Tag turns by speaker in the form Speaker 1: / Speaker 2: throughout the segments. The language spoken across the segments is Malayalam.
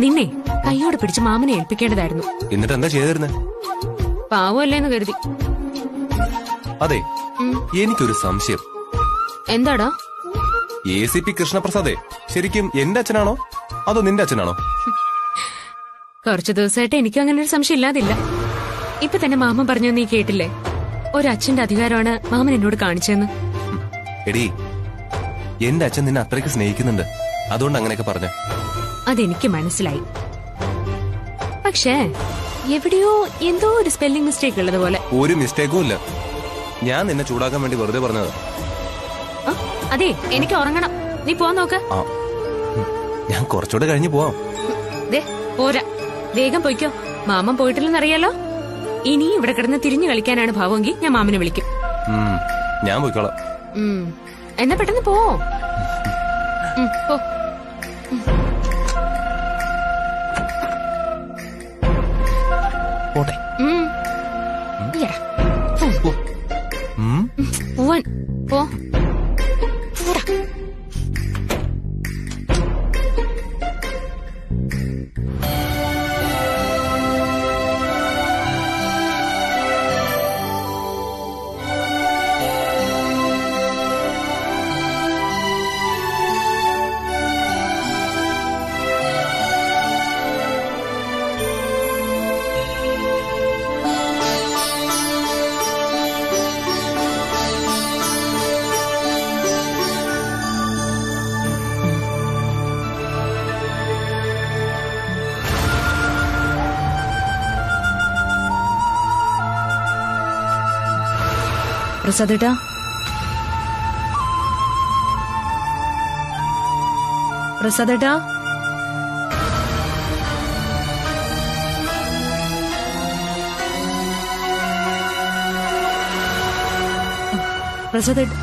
Speaker 1: നിന്നെ കൈയോടെ പിടിച്ച് മാമനെ ഏൽപ്പിക്കേണ്ടതായിരുന്നു.
Speaker 2: എന്നിട്ട് എന്താ ചെയ്തിരുന്നെ?
Speaker 1: പാവമല്ലേന്ന് കരുതി.
Speaker 2: അതെ, എനിക്കൊരു സംശയം.
Speaker 1: എന്താടാ?
Speaker 2: ACP കൃഷ്ണപ്രസാദേ ശരിക്കും എന്റെ അച്ഛനാണോ അതോ നിന്റെ അച്ഛനാണോ?
Speaker 1: കുറച്ചു ദിവസമായിട്ട് എനിക്കും അങ്ങനെ ഒരു സംശയം ഇല്ലാതില്ല. ഇപ്പൊ തന്നെ മാമൻ പറഞ്ഞു, നീ കേട്ടില്ലേ? ഒരച്ഛന്റെ അധികാരമാണ് മാമൻ എന്നോട് കാണിച്ചെന്ന്.
Speaker 2: എടീ, എന്റെ അച്ഛൻ നിന്നെ അത്രയ്ക്ക് സ്നേഹിക്കുന്നുണ്ട്, അതുകൊണ്ട് അങ്ങനെയൊക്കെ പറഞ്ഞ.
Speaker 1: അതെനിക്ക് മനസ്സിലായി. പക്ഷേ എവിടെയോ എന്തോ ഒരു സ്പെല്ലിംഗ് മിസ്റ്റേക്ക് ഉള്ളതുപോലെ.
Speaker 2: ഒരു മിസ്റ്റേക്കും ഇല്ല, ഞാൻ നിന്നെ ചൂടാക്കാൻ വേണ്ടി വെറുതെ പറഞ്ഞത്.
Speaker 1: അതെ, എനിക്ക് ഉറങ്ങണം. നീ പോവാൻ നോക്ക്.
Speaker 2: ഞാൻ കുറച്ചുകൂടെ കഴിഞ്ഞ് പോവാം.
Speaker 1: പോരാ, വേഗം പോയിക്കോ. മാമൻ പോയിട്ടില്ലെന്നറിയാലോ. ഇനി ഇവിടെ കിടന്ന് തിരിഞ്ഞു കളിക്കാനാണ് ഭാവമെങ്കിൽ ഞാൻ മാമനെ വിളിക്കും.
Speaker 2: ഞാൻ പോയിക്കോളാം.
Speaker 1: എന്നാ പെട്ടെന്ന് പോ.
Speaker 2: പോട്ടെ.
Speaker 1: പോ. പ്രസാദേട്ടാ, പ്രസാദേട്ടാ, പ്രസാദേട്ട,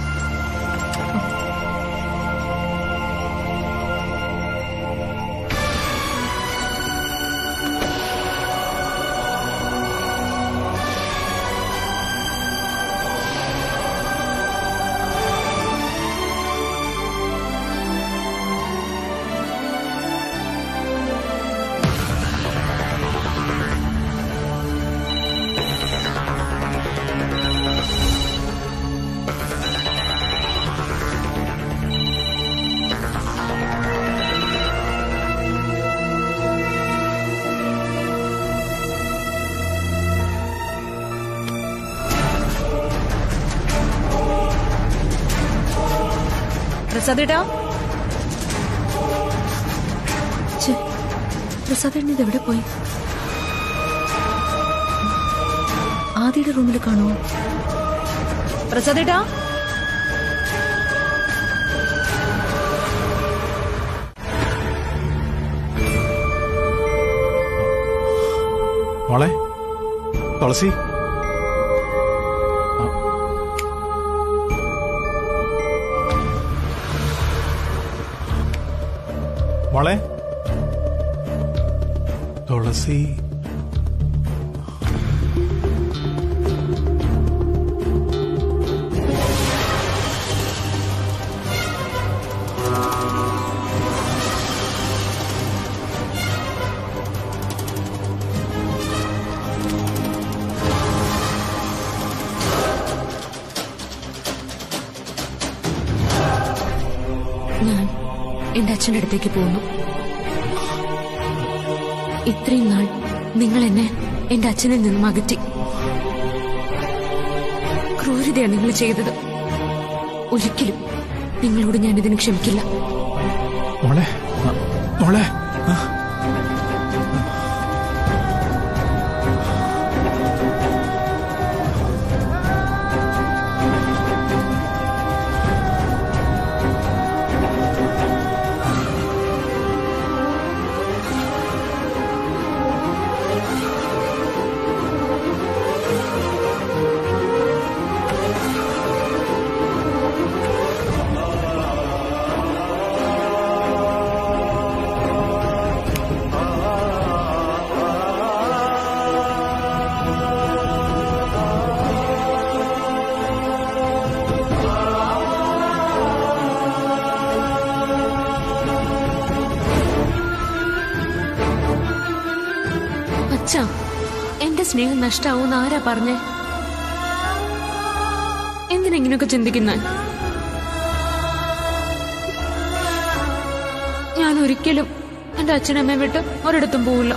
Speaker 1: പ്രസാദേട്ടാ, പ്രസാദേട്ടൻ ഇതെവിടെ പോയി? ആദിയുടെ റൂമിൽ കാണുമോ? പ്രസാദേട്ടാ,
Speaker 3: മോളെ തുളസി, മോളെ തുളസി.
Speaker 1: ഞാൻ എന്റെ അച്ഛന്റെ അടുത്തേക്ക് പോകുന്നു. ഇത്രയും നാൾ നിങ്ങൾ എന്നെ എന്റെ അച്ഛനിൽ നിന്നും അകറ്റി. ക്രൂരതയാണ് നിങ്ങൾ ചെയ്തത്. ഒരിക്കലും നിങ്ങളോട് ഞാൻ ഇതിന് ക്ഷമിക്കില്ല.
Speaker 3: മോളെ, മോളെ,
Speaker 1: സ്നേഹം നഷ്ടാവൂന്ന് ആരാ പറഞ്ഞേ? എന്തിനെങ്ങനെയൊക്കെ ചിന്തിക്കുന്ന? ഞാൻ ഒരിക്കലും എന്റെ അച്ഛനമ്മയെ വിട്ട് ഒരിടത്തും പോവില്ല.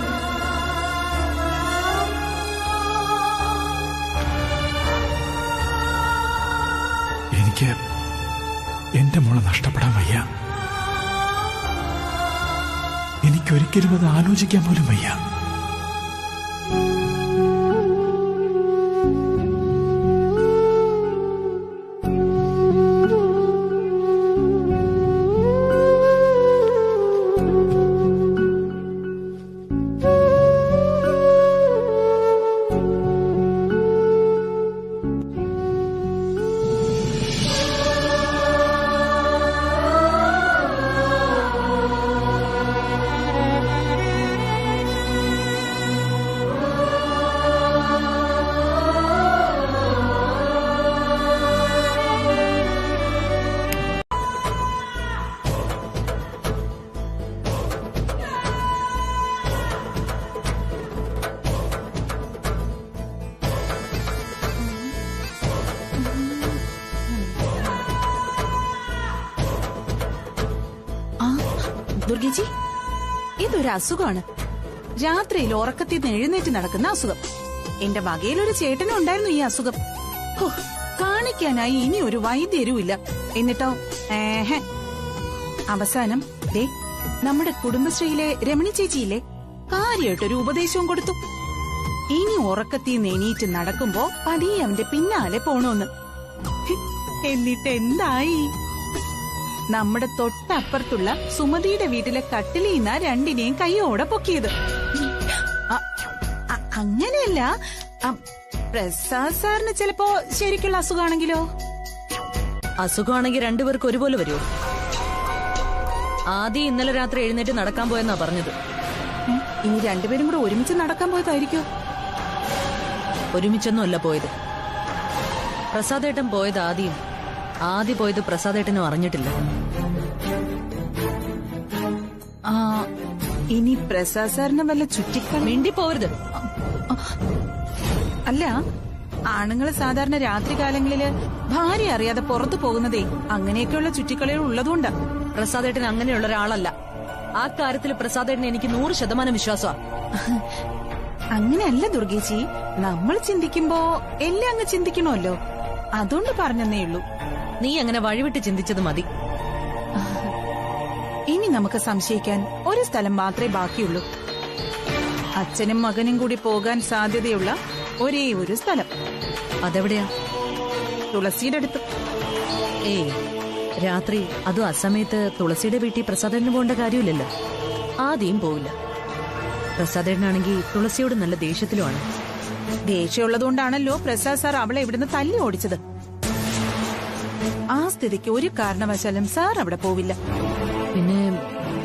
Speaker 3: എനിക്ക് എന്റെ മോളെ നഷ്ടപ്പെടാൻ വയ്യ. എനിക്കൊരിക്കലും അത് ആലോചിക്കാൻ പോലും വയ്യ.
Speaker 4: ദുർഗേച്ചി, ഇതൊരു അസുഖമാണ്. രാത്രിയിൽ ഉറക്കത്തിൽ നിന്ന് എഴുന്നേറ്റ് നടക്കുന്ന അസുഖം. എന്റെ വകയിലൊരു ചേട്ടനും ഉണ്ടായിരുന്നു ഈ അസുഖം. കാണിക്കാനായി ഇനി ഒരു വൈദ്യരും ഇല്ല. എന്നിട്ടോ അവസാനം ദേ നമ്മുടെ കുടുംബശ്രീയിലെ രമണി ചേച്ചിയില്ലേ, കാര്യമായിട്ടൊരു ഉപദേശവും കൊടുത്തു. ഇനി ഉറക്കത്തിൽ നിന്ന് എണീറ്റ് നടക്കുമ്പോ പതിയെ അവന്റെ പിന്നാലെ പോണോന്ന്. എന്നിട്ട് എന്തായി? നമ്മുടെ തൊട്ടപ്പുറത്തുള്ള സുമതിയുടെ വീട്ടിലെ കട്ടിലിന്ന രണ്ടിനെയും കൈയോടെ പൊക്കിയത്. അങ്ങനെയല്ല, പ്രസാദ് സാറിന് ചിലപ്പോ ശരിക്കുള്ള അസുഖമാണെങ്കിലോ?
Speaker 5: അസുഖമാണെങ്കിൽ രണ്ടുപേർക്ക് ഒരുപോലെ വരുമോ? ആദ്യം ഇന്നലെ രാത്രി എഴുന്നേറ്റ് നടക്കാൻ പോയെന്നാ പറഞ്ഞത്.
Speaker 4: ഇനി രണ്ടുപേരും കൂടെ ഒരുമിച്ച് നടക്കാൻ പോയതായിരിക്കോ?
Speaker 5: ഒരുമിച്ചൊന്നും അല്ല പോയത്. പ്രസാദേട്ടൻ പോയത് ആദ്യം പോയത് പ്രസാദേട്ടനും അറിഞ്ഞിട്ടില്ല.
Speaker 4: ഇനി പ്രസാദ് സാറിന് വല്ല ചുറ്റിക്കളി?
Speaker 5: മിണ്ടി പോവരുത്.
Speaker 4: അല്ല, ആണുങ്ങൾ സാധാരണ രാത്രികാലങ്ങളില് ഭാര്യ അറിയാതെ പുറത്തു പോകുന്നതേ അങ്ങനെയൊക്കെയുള്ള ചുറ്റിക്കളികൾ ഉള്ളതുകൊണ്ടാ.
Speaker 5: പ്രസാദേട്ടൻ അങ്ങനെയുള്ള ഒരാളല്ല. ആ കാര്യത്തിൽ പ്രസാദേട്ടന് എനിക്ക് 100% വിശ്വാസമാണ്.
Speaker 4: അങ്ങനെയല്ല ദുർഗേച്ചി, നമ്മൾ ചിന്തിക്കുമ്പോ എല്ലാം അങ്ങ് ചിന്തിക്കണമല്ലോ, അതുകൊണ്ട് പറഞ്ഞെന്നേ ഉള്ളൂ.
Speaker 5: നീ അങ്ങനെ വഴിവിട്ട് ചിന്തിച്ചത് മതി.
Speaker 4: ഇനി നമുക്ക് സംശയിക്കാൻ ഒരു സ്ഥലം മാത്രമേ ബാക്കിയുള്ളൂ. അച്ഛനും മകനും കൂടി പോകാൻ സാധ്യതയുള്ള ഒരേ ഒരു സ്ഥലം.
Speaker 5: അതെവിടെയാ?
Speaker 4: തുളസിയുടെ അടുത്ത്.
Speaker 5: ഏയ്, രാത്രി അതും അസമയത്ത് തുളസിയുടെ വീട്ടിൽ പ്രസാദേട്ടന് പോകേണ്ട കാര്യമില്ലല്ലോ. ആദ്യം പോവില്ല. പ്രസാദേട്ടനാണെങ്കിൽ തുളസിയോട് നല്ല ദേഷ്യത്തിലുമാണ്.
Speaker 4: ദേഷ്യമുള്ളതുകൊണ്ടാണല്ലോ പ്രസാദ് സാർ അവളെ ഇവിടുന്ന് തല്ലി ഓടിച്ചത്. ആ സ്ഥിതിക്ക് ഒരു കാരണവശാലും സാർ അവിടെ പോവില്ല.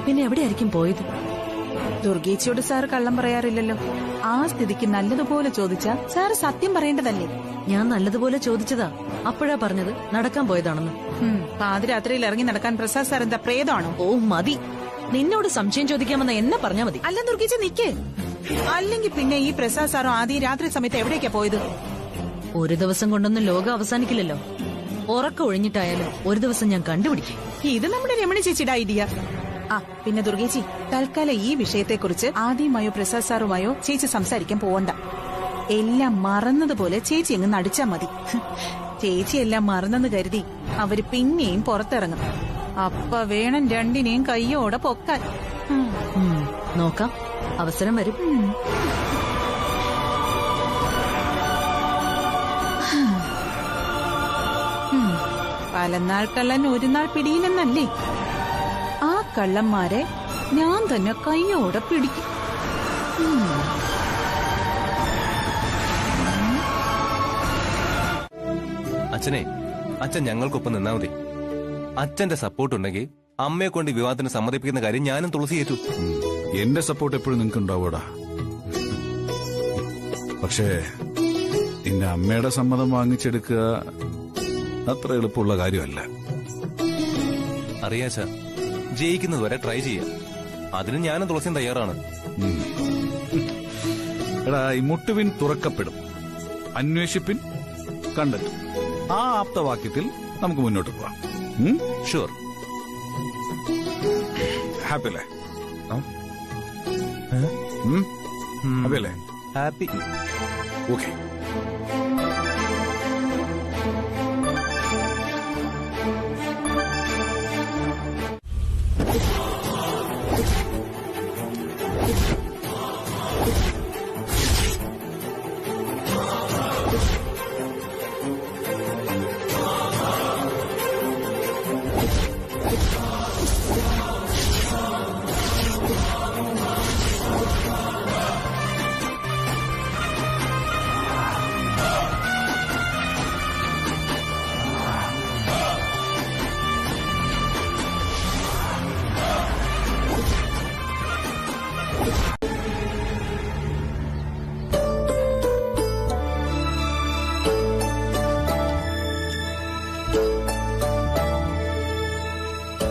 Speaker 5: പിന്നെ എവിടെയായിരിക്കും പോയത്?
Speaker 4: ദുർഗേച്ചിയോട് സാർ കള്ളം പറയാറില്ലല്ലോ. ആ സ്ഥിതിക്ക് നല്ലതുപോലെ ചോദിച്ചാ സാർ സത്യം പറയേണ്ടതല്ലേ?
Speaker 5: ഞാൻ നല്ലതുപോലെ ചോദിച്ചതാ. അപ്പോഴാ പറഞ്ഞത് നടക്കാൻ പോയതാണെന്ന്.
Speaker 4: പാതിരാത്രിയിൽ ഇറങ്ങി നടക്കാൻ പ്രസാദ് സാർ എന്താ പ്രേതമാണോ?
Speaker 5: ഓ മതി, നിന്നോട് സംശയം ചോദിക്കാമെന്ന് എന്നെ പറഞ്ഞാ മതി.
Speaker 4: അല്ല ദുർഗേച്ചി, നിക്ക്. അല്ലെങ്കിൽ പിന്നെ ഈ പ്രസാദ് സാറോ ആദ്യം രാത്രി സമയത്ത് എവിടേക്കാ പോയത്?
Speaker 5: ഒരു ദിവസം കൊണ്ടൊന്നും ലോകം അവസാനിക്കില്ലല്ലോ. ഉറക്കം ഒഴിഞ്ഞിട്ടായാലും ഒരു ദിവസം ഞാൻ കണ്ടുപിടിക്കും.
Speaker 4: ഇത് നമ്മുടെ രമണി ചേച്ചിയുടെ ഐഡിയ. പിന്നെ ദുർഗേച്ചി, തൽക്കാലം ഈ വിഷയത്തെക്കുറിച്ച് ആദ്യമായോ പ്രസാദ് സാറുമായോ ചേച്ചി സംസാരിക്കാൻ പോവണ്ട. എല്ലാം മറന്നതുപോലെ ചേച്ചി അങ്ങ് നടിച്ചാ മതി. ചേച്ചി എല്ലാം മറന്നെന്ന് കരുതി അവര് പിന്നെയും പുറത്തിറങ്ങും. അപ്പ വേണം രണ്ടിനെയും കയ്യോടെ പൊക്കാൻ.
Speaker 5: നോക്കാം, അവസരം വരും.
Speaker 4: പലനാൾ കള്ളൻ ഒരു നാൾ പിടിയിലെന്നല്ലേ? ആ കള്ളന്മാരെ ഞാൻ തന്നെ കയ്യോടെ പിടിക്കും.
Speaker 2: അച്ഛൻ ഞങ്ങൾക്കൊപ്പം നിന്നാ മതി. അച്ഛന്റെ സപ്പോർട്ട് ഉണ്ടെങ്കിൽ അമ്മയെ കൊണ്ട് വിവാഹത്തിന് സമ്മതിപ്പിക്കുന്ന കാര്യം ഞാനും തുളസി ഏറ്റു.
Speaker 6: എന്റെ സപ്പോർട്ട് എപ്പോഴും നിനക്ക് ഉണ്ടാവൂടാ. പക്ഷേ നിന്റെ അമ്മയുടെ സമ്മതം വാങ്ങിച്ചെടുക്കുക അത്ര എളുപ്പമുള്ള കാര്യമല്ല.
Speaker 2: അറിയാച്ച, ജയിക്കുന്നത് വരെ ട്രൈ ചെയ്യാം. അതിന് ഞാനും തുളസിയും തയ്യാറാണ്.
Speaker 6: എടാ ഈ മുട്ടുവിൻ തുറക്കപ്പെടും, അന്വേഷിപ്പിൻ കണ്ടെത്തും. ആ ആപ്തവാക്യത്തിൽ നമുക്ക് മുന്നോട്ട് പോവാം.
Speaker 2: ഷുവർ.
Speaker 6: ഹാപ്പി അല്ലേ? ഹാപ്പി അല്ലേ?
Speaker 2: ഹാപ്പി.
Speaker 6: ഓക്കെ.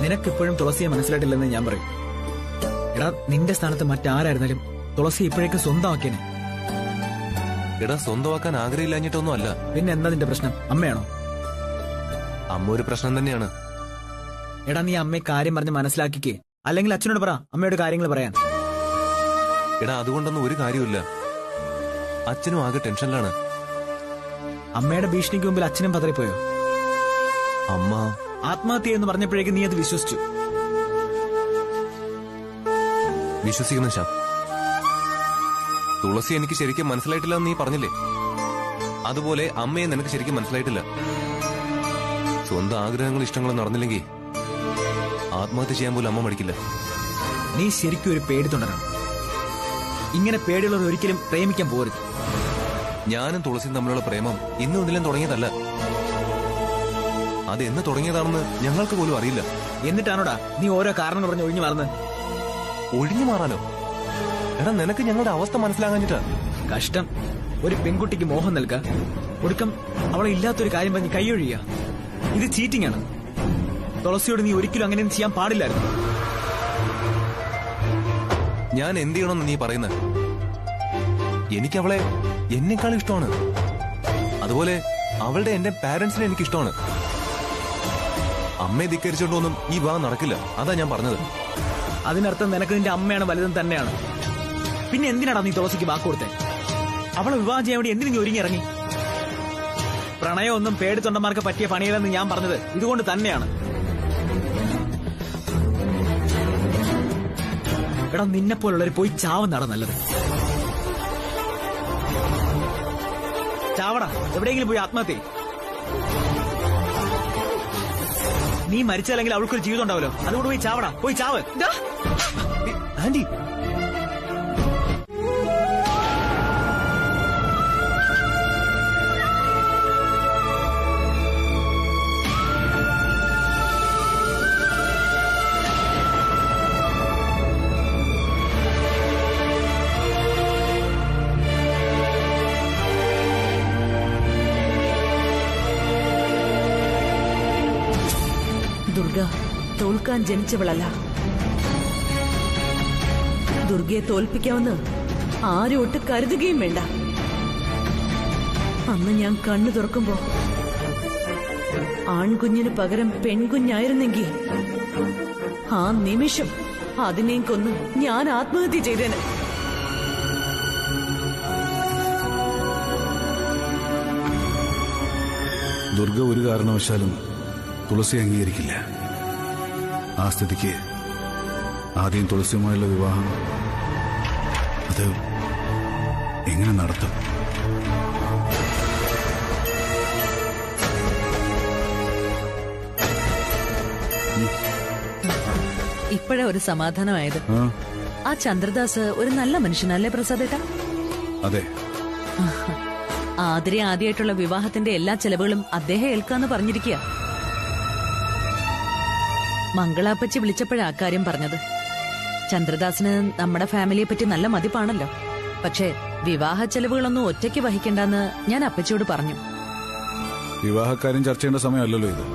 Speaker 7: നിനക്കിപ്പോഴും തുളസിയെ മനസ്സിലായിട്ടില്ലെന്ന് ഞാൻ പറയും. എടാ, നിന്റെ സ്ഥാനത്ത് മറ്റാരായിരുന്നാലും തുളസി ഇപ്പോഴേക്ക് സ്വന്തമാക്കിയനെ.
Speaker 2: എടാ, സ്വന്തമാക്കാൻ ആഗ്രഹമില്ലാഞ്ഞിട്ടൊന്നും അല്ല.
Speaker 7: പിന്നെ എന്താ നിന്റെ പ്രശ്നം? അമ്മയാണോ?
Speaker 2: അമ്മ ഒരു പ്രശ്നം തന്നെയാണ്.
Speaker 7: എടാ, നീ അമ്മയെ കാര്യം പറഞ്ഞ് മനസ്സിലാക്കിക്കേ, അല്ലെങ്കിൽ അച്ഛനോട് പറ അമ്മയോട് കാര്യങ്ങൾ പറയാൻ.
Speaker 2: എടാ, അതുകൊണ്ടൊന്നും ഒരു കാര്യമില്ല. അച്ഛനും ആകെ ടെൻഷനിലാണ്.
Speaker 7: അമ്മയുടെ ഭീഷണിക്ക് മുമ്പിൽ അച്ഛനും പതറിപ്പോയോ?
Speaker 2: അമ്മ
Speaker 7: ആത്മഹത്യ എന്ന് പറഞ്ഞപ്പോഴേക്കും നീ അത് വിശ്വസിച്ചു.
Speaker 2: വിശ്വസിക്കുന്ന ശ്യാം, തുളസി എനിക്ക് ശരിക്കും മനസ്സിലായിട്ടില്ല എന്ന് നീ പറഞ്ഞില്ലേ? അതുപോലെ അമ്മയെ നിനക്ക് ശരിക്കും മനസ്സിലായിട്ടില്ല. സ്വന്തം ആഗ്രഹങ്ങളും ഇഷ്ടങ്ങളും നടന്നില്ലെങ്കിൽ ആത്മഹത്യ ചെയ്യാൻ പോലും അമ്മ മടിക്കില്ല.
Speaker 7: നീ ശരിക്കും ഒരു പേടി തുടരണം. ഇങ്ങനെ പേടിയുള്ളവർ ഒരിക്കലും പ്രേമിക്കാൻ പോകരുത്.
Speaker 2: ഞാനും തുളസിയും തമ്മിലുള്ള പ്രേമം ഇന്നും ഇതിലും തുടങ്ങിയതല്ല. അത് എന്ന് തുടങ്ങിയതാണെന്ന് ഞങ്ങൾക്ക് പോലും അറിയില്ല.
Speaker 7: എന്നിട്ടാണോടാ നീ ഓരോ കാരണങ്ങൾ പറഞ്ഞ് ഒഴിഞ്ഞു മാറുന്നത്?
Speaker 2: ഒഴിഞ്ഞു മാറാനോ? എടാ, നിനക്ക് ഞങ്ങളുടെ അവസ്ഥ മനസ്സിലാകാഞ്ഞിട്ടാ.
Speaker 7: കഷ്ടം. ഒരു പെൺകുട്ടിക്ക് മോഹം നൽകുക, ഒടുക്കം അവളെ ഇല്ലാത്തൊരു കാര്യം പറഞ്ഞ് കൈയൊഴിയുക. ഇത് ചീറ്റിംഗ് ആണ്. തുളസിയോട് നീ ഒരിക്കലും അങ്ങനെയൊന്നും ചെയ്യാൻ പാടില്ലായിരുന്നു.
Speaker 2: ഞാൻ എന്ത് ചെയ്യണമെന്ന് നീ പറയുന്നത്? എനിക്കവളെ എന്നെക്കാളും ഇഷ്ടമാണ്. അതുപോലെ അവളുടെ എന്റെ പാരന്റ്സിനെ എനിക്ക് ഇഷ്ടമാണ്. അമ്മയെ ധിക്കരിച്ചോണ്ടൊന്നും ഈ വിവാഹം നടക്കില്ല. അതാ ഞാൻ പറഞ്ഞത്.
Speaker 7: അതിനർത്ഥം നിനക്ക് നിന്റെ അമ്മയാണ് വലുതും തന്നെയാണ്. പിന്നെ എന്തിനാടാ നീ തുളസിക്ക് വാക്ക് കൊടുത്തേ? അവളെ വിവാഹം ചെയ്യാൻ വേണ്ടി എന്തിനു നീ ഒരുങ്ങിയിറങ്ങി? പ്രണയമൊന്നും പേടിത്തൊണ്ടന്മാർക്ക് പറ്റിയ പണിയല്ലെന്ന് ഞാൻ പറഞ്ഞത് ഇതുകൊണ്ട് തന്നെയാണ്. എടാ, നിന്നെപ്പോലുള്ളവർ പോയി ചാവുന്നതാണ് നല്ലത്. ചാവടാ, എവിടെയെങ്കിലും പോയി ആത്മഹത്യ. നീ മരിച്ചാലെങ്കിൽ അവൾക്കൊരു ജീവിതം ഉണ്ടാവല്ലോ. അതുകൊണ്ട് പോയി ചാവടാ, പോയി ചാവ്.
Speaker 2: ആന്റി,
Speaker 8: ദുർഗ തോൽക്കാൻ ജനിച്ചവളല്ല. ദുർഗയെ തോൽപ്പിക്കാമെന്ന് ആരും ഒട്ട് കരുതുകയും വേണ്ട. അന്ന് ഞാൻ കണ്ണു തുറക്കുമ്പോ ആൺകുഞ്ഞിന് പകരം പെൺകുഞ്ഞായിരുന്നെങ്കിൽ ആ നിമിഷം അതിനെയും കൊന്ന് ഞാൻ ആത്മഹത്യ ചെയ്തേനെ.
Speaker 6: ദുർഗ ഒരു കാരണവശാലും തുളസി അംഗീകരിക്കില്ല. ആ സ്ഥിതിക്ക് ആദ്യം തുളസിയുമായുള്ള വിവാഹം അത് എങ്ങനെ നടത്തും?
Speaker 5: ഇപ്പോഴാ ഒരു സമാധാനമായത്. ആ ചന്ദ്രദാസ് ഒരു നല്ല മനുഷ്യനല്ലേ പ്രസാദേട്ടാ?
Speaker 6: അതെ.
Speaker 5: ആതിരെ ആദ്യമായിട്ടുള്ള വിവാഹത്തിന്റെ എല്ലാ ചെലവുകളും അദ്ദേഹം ഏൽക്കാന്ന് പറഞ്ഞിരിക്കുക. മംഗളാപ്പച്ചി വിളിച്ചപ്പോഴാ കാര്യം പറഞ്ഞത്. ചന്ദ്രദാസിന് നമ്മുടെ ഫാമിലിയെ പറ്റി നല്ല മതിപ്പാണല്ലോ. പക്ഷേ വിവാഹ ചെലവുകളൊന്നും ഒറ്റയ്ക്ക് വഹിക്കണ്ടെന്ന് ഞാൻ അപ്പച്ചിയോട് പറഞ്ഞു.
Speaker 6: വിവാഹക്കാര്യം ചർച്ച ചെയ്യേണ്ട സമയമല്ലല്ലോ ഇത്.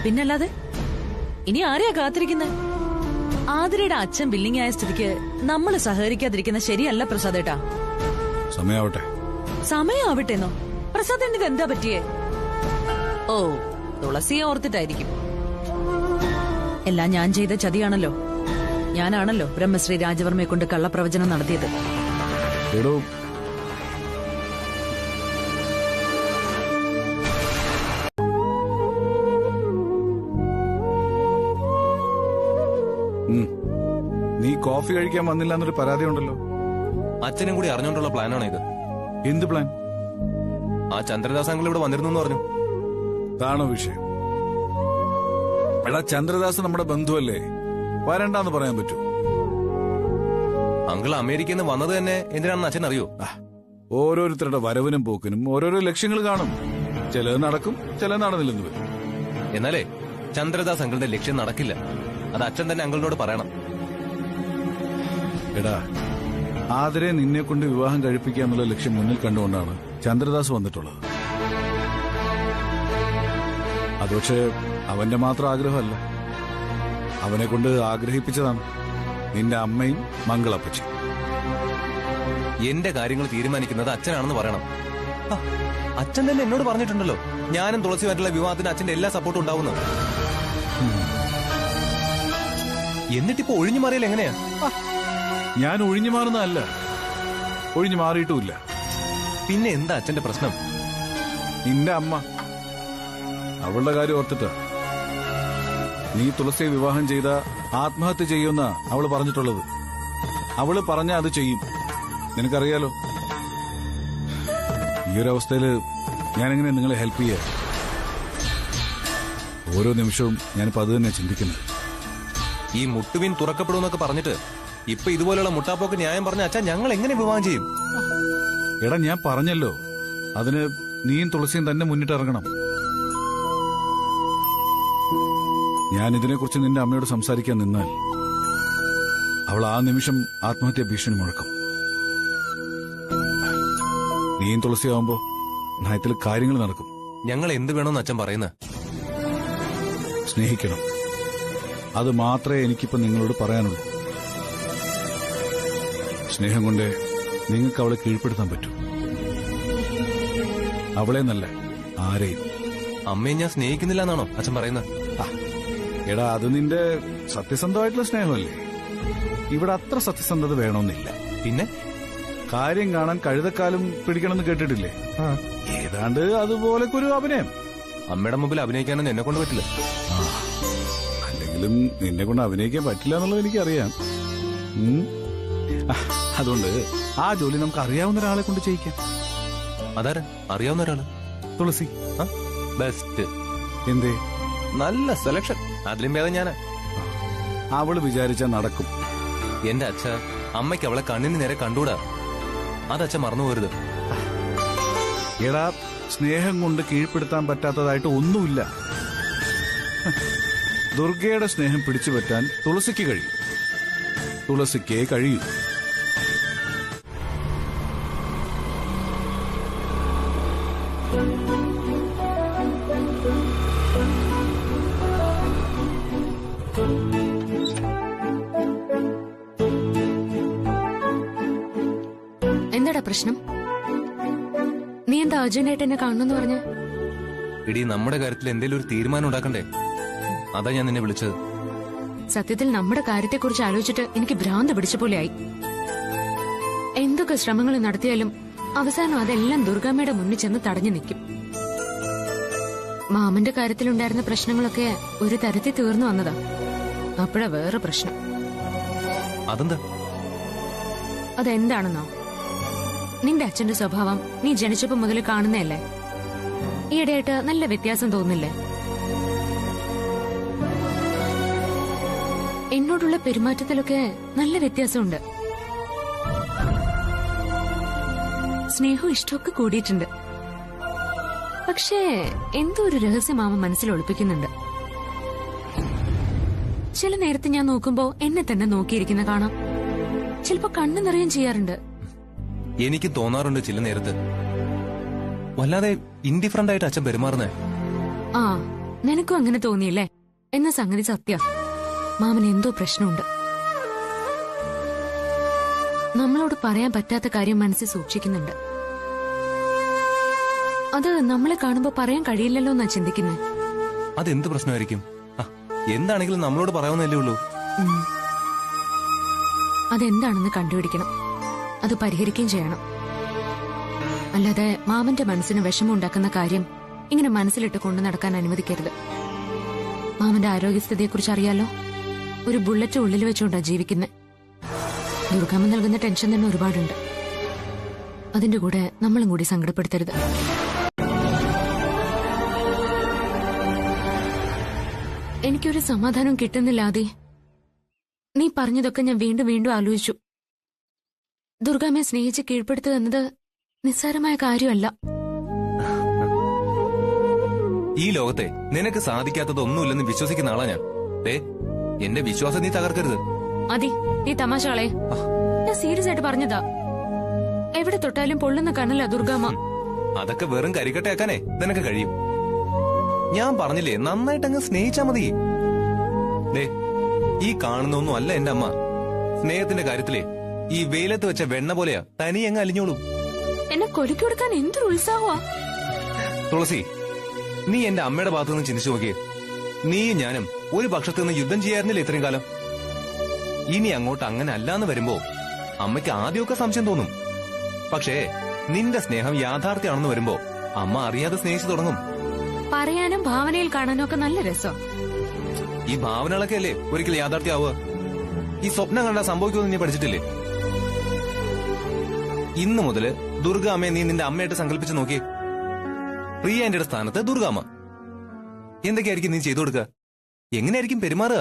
Speaker 5: പിന്നല്ലാതെ ഇനി ആരെയാ കാത്തിരിക്കുന്നത്? ആതിരയുടെ അച്ഛൻ ബില്ലിംഗ് ആയ സ്ഥിതിക്ക് നമ്മൾ സഹകരിക്കാതിരിക്കുന്ന ശരിയല്ല പ്രസാദേട്ടാ.
Speaker 6: സമയാവട്ടെ.
Speaker 5: സമയാവട്ടെന്നോ? പ്രസാദേട്ടന് ഇത് എന്താ പറ്റിയേ? ഓ, തുളസിയെ ഓർത്തിട്ടായിരിക്കും. എല്ലാം ഞാൻ ചെയ്ത ചതിയാണല്ലോ. ഞാനാണല്ലോ ബ്രഹ്മശ്രീ രാജവർമ്മയെ കൊണ്ട് കള്ളപ്രവചനം നടത്തിയത്.
Speaker 6: എടോ, നീ കോഫി കഴിക്കാൻ വന്നില്ല എന്നൊരു പരാതി ഉണ്ടല്ലോ.
Speaker 2: അച്ഛനും കൂടി അറിഞ്ഞോണ്ടുള്ള പ്ലാനാണ് ഇത്.
Speaker 6: എന്ത് പ്ലാൻ?
Speaker 2: ആ ചന്ദ്രദാസ് അങ്കിൾ ഇവിടെ വന്നിരുന്നു എന്ന് പറഞ്ഞു.
Speaker 6: ഇതാണോ വിഷയം? എടാ, ചന്ദ്രദാസ് നമ്മുടെ ബന്ധുവല്ലേ, വരണ്ടെന്ന് പറയാൻ പറ്റൂ?
Speaker 2: അങ്കിൾ അമേരിക്കയിൽ നിന്ന് വന്നത് തന്നെ എന്തിനാണെന്ന് അച്ഛൻ അറിയോ?
Speaker 6: ഓരോരുത്തരുടെ വരവിനും പോക്കിനും ഓരോരോ ലക്ഷ്യങ്ങൾ കാണും. ചിലത് നടക്കും, ചിലത് നടന്നില്ലെന്ന് വരും.
Speaker 2: എന്നാലേ ചന്ദ്രദാസ് അങ്കിളിന്റെ ലക്ഷ്യം നടക്കില്ല. അത് അച്ഛൻ തന്നെ അങ്കിളിനോട് പറയണം.
Speaker 6: എടാ, ആതിരെ നിന്നെ കൊണ്ട് വിവാഹം കഴിപ്പിക്കാന്നുള്ള ലക്ഷ്യം മുന്നിൽ കണ്ടുകൊണ്ടാണ് ചന്ദ്രദാസ് വന്നിട്ടുള്ളത്. അത് പക്ഷേ അവന്റെ മാത്രം ആഗ്രഹമല്ല, അവനെ കൊണ്ട് ആഗ്രഹിപ്പിച്ചതാണ് നിന്റെ അമ്മയും മംഗളപ്പച്ചി.
Speaker 2: എന്റെ കാര്യങ്ങൾ തീരുമാനിക്കുന്നത് അച്ഛനാണെന്ന് പറയണം. അച്ഛൻ തന്നെ എന്നോട് പറഞ്ഞിട്ടുണ്ടല്ലോ, ഞാനും തുളസിയുമായിട്ടുള്ള വിവാഹത്തിന് അച്ഛന്റെ എല്ലാ സപ്പോർട്ടും ഉണ്ടാവുന്നു. എന്നിട്ടിപ്പോ ഒഴിഞ്ഞു മാറിയാൽ എങ്ങനെയാ?
Speaker 6: ഞാൻ ഒഴിഞ്ഞു മാറുന്നതല്ല, ഒഴിഞ്ഞു മാറിയിട്ടുമില്ല.
Speaker 2: പിന്നെ എന്താ അച്ഛന്റെ പ്രശ്നം?
Speaker 6: നിന്റെ അമ്മ, അവളുടെ കാര്യം ഓർത്തിട്ടാ നീ തുളസിയെ വിവാഹം ചെയ്ത ആത്മഹത്യ ചെയ്യുമെന്ന അവള് പറഞ്ഞിട്ടുള്ളത്. അവള് പറഞ്ഞ അത് ചെയ്യും, നിനക്കറിയാലോ. ഈ ഒരു അവസ്ഥയില് ഞാനെങ്ങനെ നിങ്ങളെ ഹെൽപ്പ് ചെയ്യാ? ഓരോ നിമിഷവും ഞാനിപ്പോ അത് തന്നെ ചിന്തിക്കുന്നത്.
Speaker 2: ഈ മുട്ടുവീൻ തുറക്കപ്പെടുമെന്നൊക്കെ പറഞ്ഞിട്ട് ഇപ്പൊ ഇതുപോലുള്ള മുട്ടാപ്പോക്ക് ന്യായം പറഞ്ഞ അച്ഛൻ ഞങ്ങൾ എങ്ങനെ വിവാഹം ചെയ്യും?
Speaker 6: എടാ, ഞാൻ പറഞ്ഞല്ലോ, അതിന് നീയും തുളസിയും തന്നെ മുന്നിട്ടിറങ്ങണം. ഞാൻ ഇതിനെക്കുറിച്ച് നിന്റെ അമ്മയോട് സംസാരിക്കാൻ നിന്നാൽ അവൾ ആ നിമിഷം ആത്മഹത്യാ ഭീഷണി മുഴക്കും. നീയും തുളസിയാവുമ്പോ നയത്തിൽ കാര്യങ്ങൾ നടക്കും.
Speaker 2: ഞങ്ങൾ എന്ത് വേണമെന്ന് അച്ഛൻ പറയുന്നത്?
Speaker 6: സ്നേഹിക്കണം, അത് മാത്രമേ എനിക്കിപ്പോ നിങ്ങളോട് പറയാനുള്ളൂ. സ്നേഹം കൊണ്ട് നിങ്ങൾക്ക് അവളെ കീഴ്പ്പെടുത്താൻ പറ്റൂ. അവളെ നല്ല ആരെയും.
Speaker 2: അമ്മയെ ഞാൻ സ്നേഹിക്കുന്നില്ല എന്നാണോ അച്ഛൻ പറയുന്നത്?
Speaker 6: എടാ, അത് നിന്റെ സത്യസന്ധമായിട്ടുള്ള സ്നേഹമല്ലേ. ഇവിടെ അത്ര സത്യസന്ധത വേണമെന്നില്ല.
Speaker 2: പിന്നെ
Speaker 6: കാര്യം കാണാൻ കഴുതക്കാലം പിടിക്കണമെന്ന് കേട്ടിട്ടില്ലേ? ഏതാണ്ട് അതുപോലൊക്കെ ഒരു അഭിനയം.
Speaker 2: അമ്മയുടെ മുമ്പിൽ അഭിനയിക്കാനൊന്നും എന്നെ കൊണ്ട് പറ്റില്ല.
Speaker 6: അല്ലെങ്കിലും നിന്നെ കൊണ്ട് അഭിനയിക്കാൻ പറ്റില്ല എന്നുള്ളത് എനിക്കറിയാം. അതുകൊണ്ട് ആ ജോലി നമുക്ക് അറിയാവുന്ന ഒരാളെ കൊണ്ട് ചെയ്യിക്കാം.
Speaker 2: അതാരാ അറിയാവുന്ന ഒരാള്?
Speaker 6: തുളസി.
Speaker 2: ബെസ്റ്റ്.
Speaker 6: എന്തേ?
Speaker 2: നല്ല സെലക്ഷൻ. അതിലും ഭേദം ഞാനാ.
Speaker 6: അവള് വിചാരിച്ചാൽ നടക്കും.
Speaker 2: എന്റെ അച്ഛ, അമ്മയ്ക്ക് അവളെ കണ്ണിന് നേരെ കണ്ടൂടാ. അതച്ഛൻ മറന്നുപോരുത്.
Speaker 6: എടാ, സ്നേഹം കൊണ്ട് കീഴ്പ്പെടുത്താൻ പറ്റാത്തതായിട്ട് ഒന്നുമില്ല. ദുർഗയുടെ സ്നേഹം പിടിച്ചു പറ്റാൻ തുളസിക്ക് കഴിയും. തുളസിക്കേ കഴിയൂ.
Speaker 1: എന്താടാ പ്രശ്നം? നീ എന്താ അർജന്റായിട്ട് എന്നെ കാണണമെന്ന് പറഞ്ഞ?
Speaker 2: ഇടി, നമ്മുടെ കാര്യത്തിൽ എന്തെങ്കിലും ഒരു തീരുമാനം ഉണ്ടാക്കണ്ടേ? അതാ ഞാൻ നിന്നെ വിളിച്ചത്.
Speaker 1: സത്യത്തിൽ നമ്മുടെ കാര്യത്തെക്കുറിച്ച് ആലോചിച്ചിട്ട് എനിക്ക് ഭ്രാന്ത് പിടിച്ച പോലെയായി. എന്തൊക്കെ ശ്രമങ്ങൾ നടത്തിയാലും അവസാനം അതെല്ലാം ദുർഗമ്മയുടെ മുന്നിൽ ചെന്ന് തടഞ്ഞു നിൽക്കും. മാമന്റെ കാര്യത്തിലുണ്ടായിരുന്ന പ്രശ്നങ്ങളൊക്കെ ഒരു തരത്തിൽ തീർന്നു വന്നതാ. അപ്പോഴാ വേറെ പ്രശ്നം.
Speaker 2: അതെന്താ?
Speaker 1: അതെന്താണെന്നോ? നിന്റെ അച്ഛന്റെ സ്വഭാവം നീ ജനിച്ചപ്പോ മുതൽ കാണുന്നതല്ലേ? ഈയിടെയായിട്ട് നല്ല വ്യത്യാസം തോന്നില്ലേ? എന്നോടുള്ള പെരുമാറ്റത്തിലൊക്കെ നല്ല വ്യത്യാസമുണ്ട്. സ്നേഹവും ഇഷ്ടമൊക്കെ കൂടിയിട്ടുണ്ട്. പക്ഷേ എന്തോ ഒരു രഹസ്യം മാമ മനസ്സിൽ ഒളിപ്പിക്കുന്നുണ്ട്. ചില നേരത്ത് ഞാൻ നോക്കുമ്പോ എന്നെ തന്നെ നോക്കിയിരിക്കുന്ന കാണാം. ചിലപ്പോ കണ്ണു നിറയും ചെയ്യാറുണ്ട്.
Speaker 2: എനിക്ക് തോന്നാറുണ്ട് ചില നേരത്ത് വല്ലാതെ ഇൻഡിഫറന്റ് ആയിട്ട് അച്ഛൻ പെരുമാറുന്നേ.
Speaker 1: ആ, നിനക്കും അങ്ങനെ തോന്നിയില്ലേ? എന്ന സംഗതി സത്യ. മാമന് എന്തോ പ്രശ്നമുണ്ട്. നമ്മളോട് പറയാൻ പറ്റാത്ത കാര്യം മനസ്സിൽ സൂക്ഷിക്കുന്നുണ്ട്. അത് നമ്മളെ കാണുമ്പോ പറയാൻ കഴിയില്ലല്ലോ എന്നാ ചിന്തിക്കുന്നത്.
Speaker 2: അതെന്ത് പ്രശ്നമായിരിക്കും? എന്താണെങ്കിലും നമ്മളോട് പറയാവുന്നല്ലേ ഉള്ളൂ.
Speaker 1: അതെന്താണെന്ന് കണ്ടുപിടിക്കണം, അത് പരിഹരിക്കുകയും ചെയ്യണം. അല്ലാതെ മാമന്റെ മനസ്സിന് വിഷമമുണ്ടാക്കുന്ന കാര്യം ഇങ്ങനെ മനസ്സിലിട്ട് കൊണ്ടു നടക്കാൻ അനുവദിക്കരുത്. മാമന്റെ ആരോഗ്യസ്ഥിതിയെക്കുറിച്ച് അറിയാലോ. ഒരു ബുള്ളറ്റ് ഉള്ളിൽ വെച്ചുകൊണ്ടാ ജീവിക്കുന്നത്. ദുർഗാമ്മ നൽകുന്ന ടെൻഷൻ തന്നെ ഒരുപാടുണ്ട്. അതിന്റെ കൂടെ നമ്മളും കൂടി സങ്കടപ്പെടുത്തരുത്. എനിക്കൊരു സമാധാനം കിട്ടുന്നില്ല ആദി. നീ പറഞ്ഞതൊക്കെ ഞാൻ വീണ്ടും വീണ്ടും ആലോചിച്ചു. ദുർഗാമ്മയെ സ്നേഹിച്ച് കീഴ്പ്പെടുത്തുക എന്നത് നിസ്സാരമായ കാര്യമല്ല.
Speaker 2: ഈ ലോകത്തെ നിനക്ക് സാധിക്കാത്തതൊന്നുമില്ലെന്ന് വിശ്വസിക്കുന്ന ആളാ ഞാൻ. എന്റെ വിശ്വാസം നീ തകർക്കരുത്.
Speaker 1: അതി, നീ തമാശകളെ. ഞാൻ സീരിയസ് ആയിട്ട് പറഞ്ഞതാ. എവിടെ തൊട്ടാലും പൊള്ളുന്ന കണ്ണല്ല ദുർഗാമ്മ.
Speaker 2: അതൊക്കെ വെറും കരിക്കട്ടയാക്കാനേ നിനക്ക് കഴിയും. ഞാൻ പറഞ്ഞില്ലേ, നന്നായിട്ടങ്ങ് സ്നേഹിച്ചാ മതി. ഈ കാണുന്നൊന്നും അല്ല എന്റെ അമ്മ. സ്നേഹത്തിന്റെ കാര്യത്തിലേ ഈ വെയിലത്ത് വെച്ച വെണ്ണ പോലെയാ, തനി അങ്ങ് അലിഞ്ഞോളൂ.
Speaker 1: എന്നെ കൊലുക്കി കൊടുക്കാൻ എന്തൊരു ഉത്സാഹമാ.
Speaker 2: തുളസി, നീ എന്റെ അമ്മയുടെ ഭാഗത്തു നിന്ന് ചിന്തിച്ചു നോക്കിയേ. നീയും ഞാനും ഒരു പക്ഷത്തു നിന്ന് യുദ്ധം ചെയ്യാറുന്നില്ല ഇത്രയും കാലം. ഇനി അങ്ങോട്ട് അങ്ങനെ അല്ലാന്ന് വരുമ്പോ അമ്മയ്ക്ക് ആദ്യമൊക്കെ സംശയം തോന്നും. പക്ഷേ നിന്റെ സ്നേഹം യാഥാർത്ഥ്യമാണെന്ന് വരുമ്പോ അമ്മ അറിയാതെ സ്നേഹിച്ചു തുടങ്ങും.
Speaker 1: പറയാനും ഭാവനയിൽ കാണാനും ഒക്കെ നല്ല രസം.
Speaker 2: ഈ ഭാവനകളൊക്കെ അല്ലേ ഒരിക്കലും യാഥാർത്ഥ്യമാവുക. ഈ സ്വപ്നം കണ്ടാ സംഭവിക്കുമെന്ന് നീ പഠിച്ചിട്ടില്ലേ? ഇന്നു മുതല് ദുർഗാമ്മയെ നീ നിന്റെ അമ്മയായിട്ട് സങ്കല്പിച്ച് നോക്കിയേ. പ്രിയ എന്റെ സ്ഥാനത്ത് ദുർഗാമ്മ. എന്തൊക്കെയായിരിക്കും നീ ചെയ്തു കൊടുക്കുക? എങ്ങനെയായിരിക്കും പെരുമാറുക?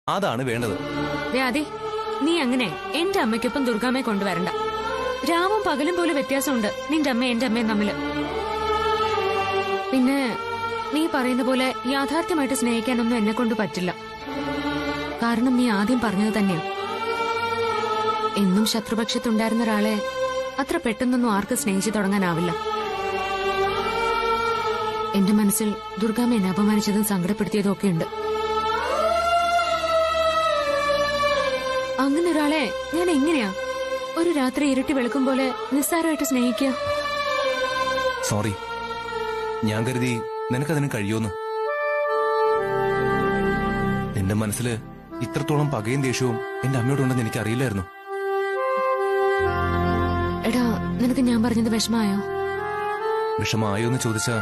Speaker 2: അതാണ് വേണ്ടത്.
Speaker 1: അതെ, നീ അങ്ങനെ എന്റെ അമ്മയ്ക്കൊപ്പം ദുർഗാമ്മയെ കൊണ്ടുവരണ്ട. രാവും പകലും പോലെ വ്യത്യാസമുണ്ട് നിന്റെ അമ്മ എന്റെ അമ്മയും തമ്മില്. പിന്നെ നീ പറയുന്ന പോലെ യാഥാർത്ഥ്യമായിട്ട് സ്നേഹിക്കാനൊന്നും എന്നെ കൊണ്ട് പറ്റില്ല. കാരണം നീ ആദ്യം പറഞ്ഞത് തന്നെയാ, എന്നും ശത്രുപക്ഷത്തുണ്ടായിരുന്ന ഒരാളെ അത്ര പെട്ടെന്നൊന്നും ആർക്ക് സ്നേഹിച്ചു തുടങ്ങാനാവില്ല. എന്റെ മനസ്സിൽ ദുർഗാമ്മ എന്നെ അപമാനിച്ചതും സങ്കടപ്പെടുത്തിയതും ഒക്കെ ഉണ്ട്. അങ്ങനെ ഒരാളെ ഞാൻ എങ്ങനെയാ ഒരു രാത്രി ഇരുട്ടി വെളുക്കും പോലെ നിസ്സാരമായിട്ട് സ്നേഹിക്കുക?
Speaker 2: സോറി, ഞാൻ കരുതി നിനക്കതിന് കഴിയുമെന്ന്. എന്റെ മനസ്സില് ഇത്രത്തോളം പകയും ദേഷ്യവും എന്റെ അമ്മയോടുണ്ടെന്ന് എനിക്കറിയില്ലായിരുന്നു.
Speaker 1: എടാ, നിനക്ക് ഞാൻ പറഞ്ഞത് വിഷമായോ?
Speaker 2: വിഷമായോ എന്ന് ചോദിച്ചാ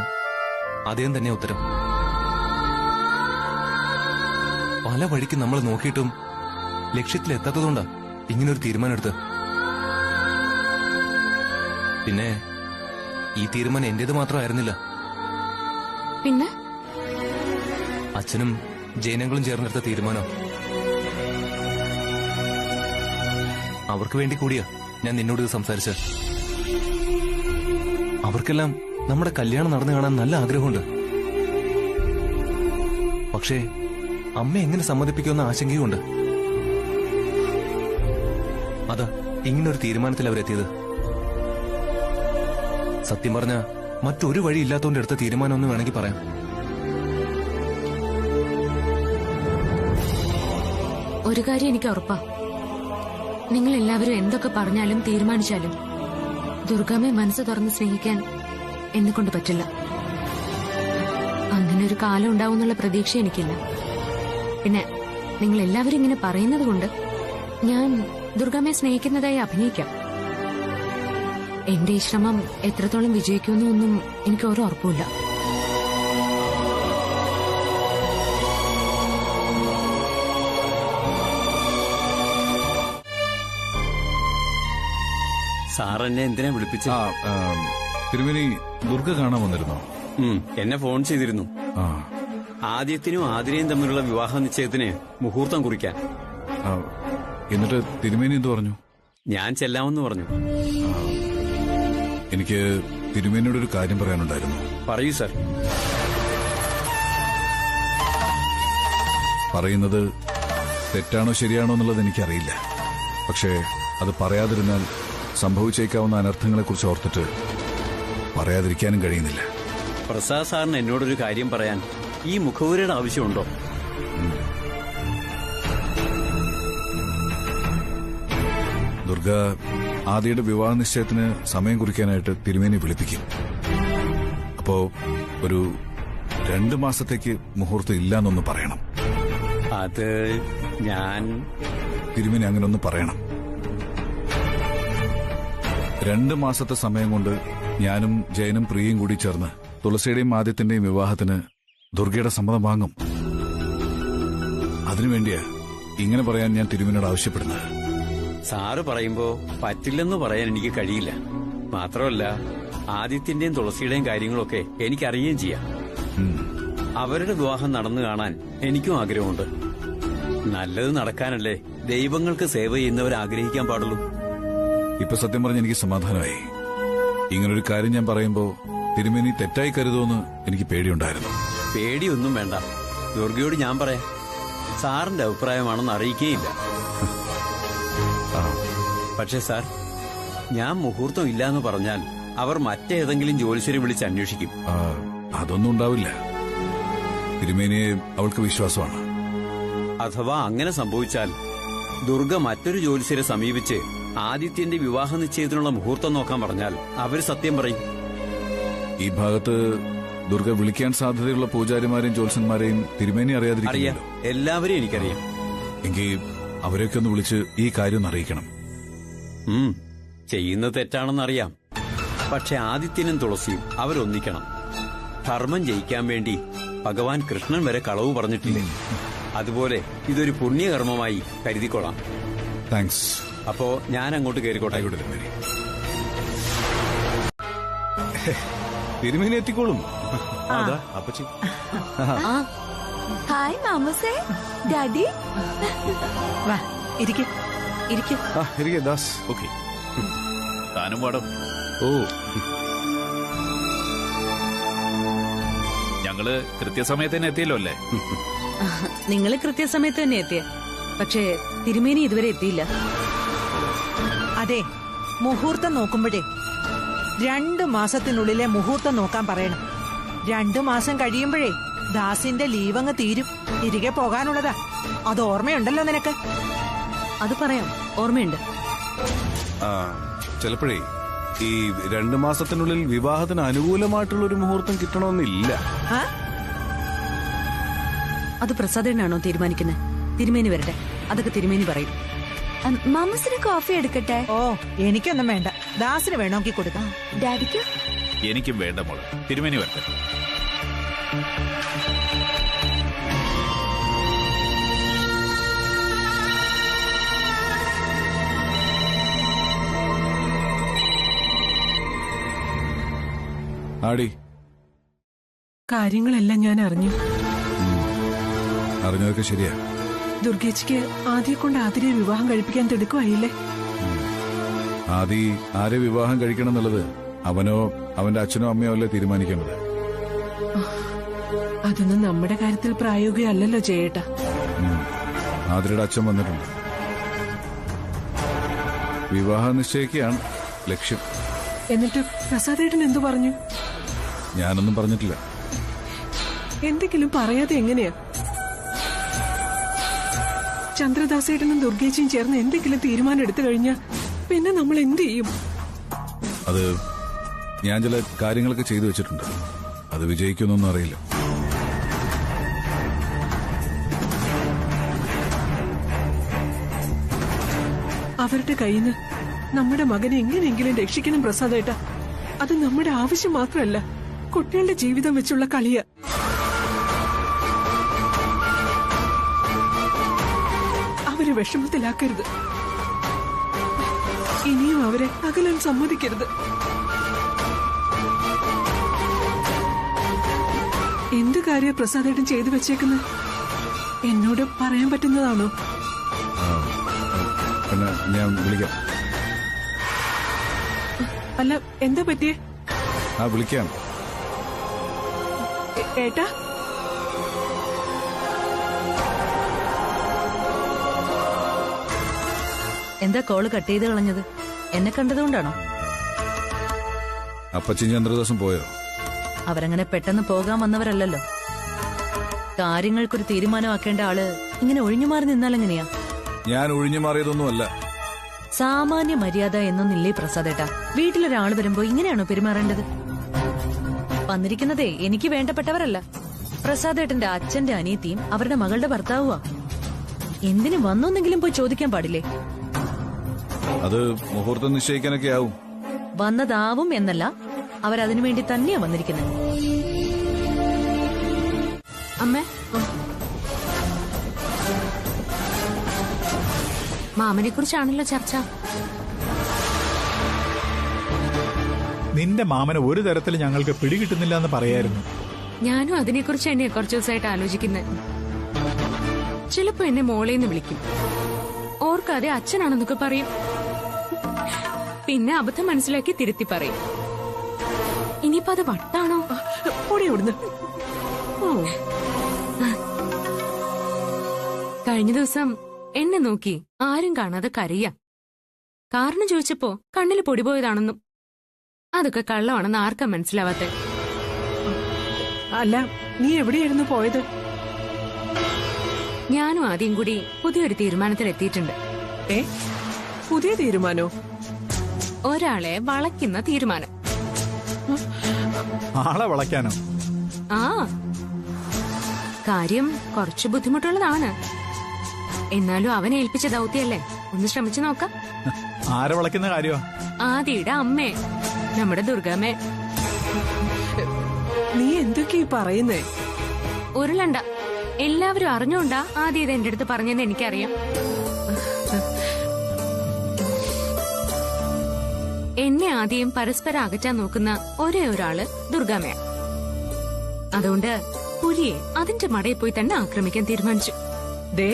Speaker 2: അതേം തന്നെ ഉത്തരം. പല വഴിക്ക് നമ്മൾ നോക്കിയിട്ടും ലക്ഷ്യത്തിലെത്താത്തതുകൊണ്ടാ ഇങ്ങനൊരു തീരുമാനം എടുത്ത്. പിന്നെ ഈ തീരുമാനം എന്റേത് മാത്രമായിരുന്നില്ല.
Speaker 1: പിന്നെ
Speaker 2: അച്ഛനും ജയനങ്ങളും ചേർന്നെടുത്ത തീരുമാനം. അവർക്ക് വേണ്ടി കൂടിയാ ഞാൻ നിന്നോട് ഇത് സംസാരിച്ച. അവർക്കെല്ലാം നമ്മുടെ കല്യാണം നടന്നു കാണാൻ നല്ല ആഗ്രഹമുണ്ട്. പക്ഷേ അമ്മ എങ്ങനെ സമ്മതിപ്പിക്കുമെന്ന ആശങ്കയുമുണ്ട്. അതാ ഇങ്ങനൊരു തീരുമാനത്തിൽ അവരെത്തിയത്. സത്യം പറഞ്ഞ മറ്റൊരു വഴി ഇല്ലാത്തോണ്ട് എടുത്ത തീരുമാനമൊന്നും വേണമെങ്കിൽ പറയാം.
Speaker 1: ഒരു കാര്യം എനിക്ക് ഉറപ്പാ, നിങ്ങൾ എല്ലാവരും എന്തൊക്കെ പറഞ്ഞാലും തീരുമാനിച്ചാലും ദുർഗാമ്മയെ മനസ്സ് തുറന്ന് സ്നേഹിക്കാൻ എന്നെ കൊണ്ട് പറ്റില്ല. അങ്ങനെ ഒരു കാലം ഉണ്ടാവുന്നുള്ള പ്രതീക്ഷ എനിക്കില്ല. പിന്നെ നിങ്ങൾ എല്ലാവരും ഇങ്ങനെ പറയുന്നത് കൊണ്ട് ഞാൻ ദുർഗാമ്മയെ സ്നേഹിക്കുന്നതായി അഭിനയിക്കാം. എന്റെ ഈ ശ്രമം എത്രത്തോളം വിജയിക്കുമെന്നൊന്നും എനിക്ക് ഒരു ഉറപ്പില്ല.
Speaker 9: സാർ എന്നെ എന്തിനാ വിളിപ്പിച്ച?
Speaker 6: തിരുമേനി ദുർഗ കാണാൻ വന്നിരുന്നോ?
Speaker 9: എന്നെ ഫോൺ ചെയ്തിരുന്നു. ആദ്യത്തിനും ആതിരയും തമ്മിലുള്ള വിവാഹ നിശ്ചയത്തിന് മുഹൂർത്തം കുറിക്കാൻ.
Speaker 6: എന്നിട്ട് തിരുമേനി എന്ത് പറഞ്ഞു?
Speaker 9: ഞാൻ ചെല്ലാമെന്ന് പറഞ്ഞു.
Speaker 6: എനിക്ക് തിരുമേനിയോട് ഒരു കാര്യം പറയാനുണ്ടായിരുന്നു.
Speaker 9: പറയൂ സർ.
Speaker 6: പറയുന്നത് തെറ്റാണോ ശരിയാണോ എന്നുള്ളത് എനിക്കറിയില്ല. പക്ഷേ അത് പറയാതിരുന്നാൽ സംഭവിച്ചേക്കാവുന്ന അനർത്ഥങ്ങളെക്കുറിച്ച് ഓർത്തിട്ട് പറയാതിരിക്കാനും കഴിയുന്നില്ല.
Speaker 9: പ്രസാദ് സാറിന് എന്നോടൊരു കാര്യം പറയാൻ ഈ മുഖവുരയുടെ ആവശ്യമുണ്ടോ?
Speaker 6: ദുർഗ ആദിയുടെ വിവാഹ നിശ്ചയത്തിന് സമയം കുറിക്കാനായിട്ട് തിരുമേനി വിളിപ്പിക്കും. അപ്പോ ഒരു 2 മാസത്തേക്ക് മുഹൂർത്തം ഇല്ലാന്നൊന്ന് പറയണം.
Speaker 9: അത് ഞാൻ
Speaker 6: തിരുമേനി അങ്ങനെ ഒന്ന് പറയണം. 2 മാസത്തെ സമയം കൊണ്ട് ഞാനും ജയനും പ്രിയയും കൂടി ചേർന്ന് തുളസിയുടെയും ആദ്യത്തിന്റെയും വിവാഹത്തിന് ദുർഗയുടെ സമ്മതം വാങ്ങും. അതിനുവേണ്ടിയാ ഇങ്ങനെ പറയാൻ ഞാൻ തിരുമേനിയോട് ആവശ്യപ്പെടുന്നത്.
Speaker 9: സാറ് പറയുമ്പോ പറ്റില്ലെന്ന് പറയാൻ എനിക്ക് കഴിയില്ല. മാത്രമല്ല ആദിത്യന്റെയും തുളസിയുടെയും കാര്യങ്ങളൊക്കെ എനിക്കറിയുകയും ചെയ്യാം. അവരുടെ വിവാഹം നടന്നു കാണാൻ എനിക്കും ആഗ്രഹമുണ്ട്. നല്ലത് നടക്കാനല്ലേ ദൈവങ്ങൾക്ക് സേവ ചെയ്യുന്നവർ ആഗ്രഹിക്കാൻ പാടുള്ളൂ.
Speaker 6: ഇപ്പൊ സത്യം പറഞ്ഞ എനിക്ക് സമാധാനമായി. ഇങ്ങനൊരു കാര്യം ഞാൻ പറയുമ്പോ തിരുമേനി തെറ്റായി കരുതുമെന്ന് എനിക്ക് പേടിയുണ്ടായിരുന്നു.
Speaker 9: പേടിയൊന്നും വേണ്ട. ദുർഗയോട് ഞാൻ പറയാം. സാറിന്റെ അഭിപ്രായമാണെന്ന് അറിയിക്കേയില്ല. പക്ഷേ സാർ, ഞാൻ മുഹൂർത്തം ഇല്ലാന്ന് പറഞ്ഞാൽ അവർ മറ്റേതെങ്കിലും ജ്യോത്സ്യരെ വിളിച്ച് അന്വേഷിക്കും.
Speaker 6: അതൊന്നും ഉണ്ടാവില്ല. തിരുമേനിയെ അവൾക്ക് വിശ്വാസമാണ്.
Speaker 9: അഥവാ അങ്ങനെ സംഭവിച്ചാൽ ദുർഗ മറ്റൊരു ജ്യോത്സ്യരെ സമീപിച്ച് ആദിത്യന്റെ വിവാഹ നിശ്ചയത്തിനുള്ള മുഹൂർത്തം നോക്കാൻ പറഞ്ഞാൽ അവർ സത്യം പറയും.
Speaker 6: ഈ ഭാഗത്ത് ദുർഗ വിളിക്കാൻ സാധ്യതയുള്ള പൂജാരിമാരെയും ജ്യോത്സ്യന്മാരെയും തിരുമേനി അറിയാതിരിക്കില്ലല്ലോ.
Speaker 9: എല്ലാവരെയും എനിക്കറിയാം.
Speaker 6: എങ്കിൽ അവരെയൊക്കെ ഒന്ന് വിളിച്ച് ഈ കാര്യം ഒന്ന് അറിയിക്കണം.
Speaker 9: ചെയ്യുന്നത് തെറ്റാണെന്നറിയാം. പക്ഷെ ആദിത്യനും തുളസിയും അവരൊന്നിക്കണം. ധർമ്മം ജയിക്കാൻ വേണ്ടി ഭഗവാൻ കൃഷ്ണൻ വരെ കളവ് പറഞ്ഞിട്ടില്ലേ? അതുപോലെ ഇതൊരു പുണ്യകർമ്മമായി കരുതിക്കൊള്ളാം.
Speaker 6: താങ്ക്സ്.
Speaker 9: അപ്പോ ഞാൻ അങ്ങോട്ട് കയറിക്കോട്ടെ.
Speaker 6: തിരുമേനി എത്തിക്കോളും. അപ്പച്ചി.
Speaker 10: ഹായ് മാമസേ, ഡാഡി.
Speaker 4: വാ ഇരിക്കേ.
Speaker 6: ദാസ്. ഓക്കെ,
Speaker 3: താനും പാടും.
Speaker 6: ഓ,
Speaker 3: ഞങ്ങള് കൃത്യസമയത്ത് തന്നെ എത്തിയല്ലോ അല്ലേ?
Speaker 5: നിങ്ങൾ കൃത്യസമയത്ത് തന്നെ എത്തിയ, പക്ഷേ തിരുമേനി ഇതുവരെ എത്തിയില്ല.
Speaker 11: അതെ, മുഹൂർത്തം നോക്കുമ്പോഴേ 2 മാസത്തിനുള്ളിലെ മുഹൂർത്തം നോക്കാൻ പറയണം. 2 മാസം കഴിയുമ്പോഴേ ദാസിന്റെ ലീവ് അങ്ങ് തീരും. തിരികെ പോകാനുള്ളതാ. അത് ഓർമ്മയുണ്ടല്ലോ നിനക്ക്?
Speaker 5: അത് പറയാം, ഓർമ്മയുണ്ട്.
Speaker 6: ചിലപ്പോഴേ ഈ 2 മാസത്തിനുള്ളിൽ വിവാഹത്തിന് അനുകൂലമായിട്ടുള്ള ഒരു മുഹൂർത്തം കിട്ടണമെന്നില്ല.
Speaker 5: അത് പ്രസാദേനാണോ തീരുമാനിക്കുന്നത്? തിരുമേനി വരട്ടെ, അതൊക്കെ തിരുമേനി പറയും.
Speaker 10: മാമസിന് കോഫി എടുക്കട്ടെ?
Speaker 11: ഓ, എനിക്കൊന്നും വേണ്ട. ദാസിന് വേണമെങ്കിൽ കൊടുക്കാം.
Speaker 10: ഡാഡിക്ക്?
Speaker 3: എനിക്കും വേണ്ട മോള്. തിരുമേനി വരട്ടെ.
Speaker 6: ആടി,
Speaker 12: കാര്യങ്ങളെല്ലാം ഞാൻ അറിഞ്ഞു.
Speaker 6: അറിഞ്ഞതൊക്കെ ശരിയാ.
Speaker 12: ദുർഗേച്ചിക്ക് ആദ്യെ കൊണ്ട് ആതിരെ വിവാഹം കഴിപ്പിക്കാൻ തിടുക്കുമായില്ലേ?
Speaker 6: ആദി ആരെ വിവാഹം കഴിക്കണം എന്നുള്ളത് അവനോ അവന്റെ അച്ഛനോ അമ്മയോ അല്ലേ തീരുമാനിക്കേണ്ടത്.
Speaker 12: അതൊന്നും നമ്മുടെ കാര്യത്തിൽ പ്രായോഗികമല്ലല്ലോ ചേട്ടാ.
Speaker 6: ആതിരയുടെ അച്ഛൻ വന്നിട്ടുണ്ട്. വിവാഹം നിശ്ചയിക്കുകയാണ് ലക്ഷ്യം.
Speaker 12: എന്നിട്ട് പ്രസാദേട്ടൻ എന്തു പറഞ്ഞു?
Speaker 6: ഞാനൊന്നും പറഞ്ഞിട്ടില്ല.
Speaker 12: എന്തെങ്കിലും പറയാതെ എങ്ങനെയാ? ചന്ദ്രദാസേട്ടനും ദുർഗേച്ചിയും ചേർന്ന് എന്തെങ്കിലും തീരുമാനം എടുത്തു കഴിഞ്ഞാൽ പിന്നെ നമ്മൾ എന്ത് ചെയ്യും?
Speaker 6: അത് ഞാൻ ചില കാര്യങ്ങളൊക്കെ ചെയ്തു വെച്ചിട്ടുണ്ട്. അത് വിജയിക്കുമെന്നൊന്നും അറിയില്ല.
Speaker 12: അവരുടെ കയ്യിൽ നിന്ന് നമ്മുടെ മകനെ എങ്ങനെയെങ്കിലും രക്ഷിക്കണം പ്രസാദേട്ട. അത് നമ്മുടെ ആവശ്യം മാത്രമല്ല, കുട്ടികളുടെ ജീവിതം വെച്ചുള്ള കളിയാ. അവരെ വിഷമത്തിലാക്കരുത്. ഇനിയും അവരെ അകലാൻ സമ്മതിക്കരുത്. എന്ത് കാര്യ പ്രസാദേട്ടൻ ചെയ്തു വെച്ചേക്കുന്നത്? എന്നോട് പറയാൻ പറ്റുന്നതാണോ?
Speaker 6: പിന്നെ ഞാൻ വിളിക്കാം.
Speaker 12: അല്ല, എന്താ പറ്റിയേ?
Speaker 6: വിളിക്കാം.
Speaker 12: ഏട്ടാ,
Speaker 5: എന്താ കോള് കട്ട് ചെയ്ത് കളഞ്ഞത്? എന്നെ കണ്ടതുകൊണ്ടാണോ?
Speaker 6: അപ്പച്ചൻ ചന്ദ്രദാസും പോയോ?
Speaker 5: അവരങ്ങനെ പെട്ടെന്ന് പോകാൻ വന്നവരല്ലല്ലോ. കാര്യങ്ങൾക്കൊരു തീരുമാനമാക്കേണ്ട ആള് ഇങ്ങനെ ഒഴിഞ്ഞു മാറി നിന്നാലെങ്ങനെയാ?
Speaker 6: ഞാൻ ഒഴിഞ്ഞു മാറിയതൊന്നുമല്ല.
Speaker 5: സാമാന്യ മര്യാദ എന്നൊന്നില്ലേ പ്രസാദേട്ടാ? വീട്ടിലൊരാള് വരുമ്പോ ഇങ്ങനെയാണോ പെരുമാറേണ്ടത്? വന്നിരിക്കുന്നതേ എനിക്ക് വേണ്ടപ്പെട്ടവരല്ല. പ്രസാദേട്ടന്റെ അച്ഛന്റെ അനിയത്തിയും അവരുടെ മകളുടെ ഭർത്താവുവാ. എന്തിനു വന്നോന്നെങ്കിലും പോയി ചോദിക്കാൻ പാടില്ലേ?
Speaker 6: അത് മുഹൂർത്തം നിശ്ചയിക്കാനൊക്കെ ആവും.
Speaker 5: വന്നതാവും എന്നല്ല, അവരതിനു വേണ്ടി തന്നെയാ വന്നിരിക്കുന്നത്.
Speaker 1: അമ്മേ, മാമനെ കുറിച്ചാണല്ലോ ചർച്ച.
Speaker 13: നിന്റെ മാമനെ ഒരു തരത്തിൽ ഞങ്ങൾക്ക് പിടികിട്ടുന്നില്ല എന്ന് പറയായിരുന്നു.
Speaker 1: ഞാനും അതിനെക്കുറിച്ച് തന്നെയാ കുറച്ചു ദിവസമായിട്ട് ആലോചിക്കുന്നത്. ചിലപ്പോ എന്നെ മോളേന്ന് വിളിക്കും, ഓർക്കാതെ അച്ഛനാണെന്നൊക്കെ പറയും, പിന്നെ അബദ്ധം മനസ്സിലാക്കി തിരുത്തി പറയും. ഇനിയിപ്പോ അത് വട്ടാണോ? കഴിഞ്ഞ ദിവസം എന്നെ നോക്കി ആരും കാണാതെ കരയാ. കാരണം ചോദിച്ചപ്പോ കണ്ണിൽ പൊടി പോയതാണെന്നും. അതൊക്കെ കള്ളമാണെന്ന് ആർക്കാ മനസ്സിലാവാത്തെ?
Speaker 12: അല്ല, നീ എവിടെയായിരുന്നു പോയത്?
Speaker 1: ഞാനും ആദ്യം കൂടി പുതിയൊരു തീരുമാനത്തിലെത്തിയിട്ടുണ്ട്.
Speaker 12: പുതിയ തീരുമാനോ?
Speaker 1: ഒരാളെ വളയ്ക്കുന്ന തീരുമാനം.
Speaker 13: ആളെ വളയ്ക്കാനോ?
Speaker 1: ആ, കാര്യം കുറച്ച് ബുദ്ധിമുട്ടുള്ളതാണ്. എന്നാലും അവനെ ഏൽപ്പിച്ച ദൗത്യല്ലേ, ഒന്ന് ശ്രമിച്ചു നോക്കാം.
Speaker 13: ആരെ വളയ്ക്കുന്ന കാര്യമാ?
Speaker 1: ആദിയുടെ അമ്മേ, നമ്മുടെ ദുർഗാമ്മേ.
Speaker 12: നീ എന്തൊക്കെയാ പറയുന്നേ?
Speaker 1: ഉരുളണ്ട, എല്ലാവരും അറിഞ്ഞോണ്ടാ ആദ്യം ഇത് എന്റെ അടുത്ത് പറഞ്ഞെന്ന് എനിക്കറിയാം. എന്നെ ആദ്യം പരസ്പരം അകറ്റാൻ നോക്കുന്ന ഒരേ ഒരാള് ദുർഗാമ്മയാ. അതുകൊണ്ട് പുലിയെ അതിന്റെ മടയിൽ പോയി തന്നെ ആക്രമിക്കാൻ തീരുമാനിച്ചു.
Speaker 12: ദേ,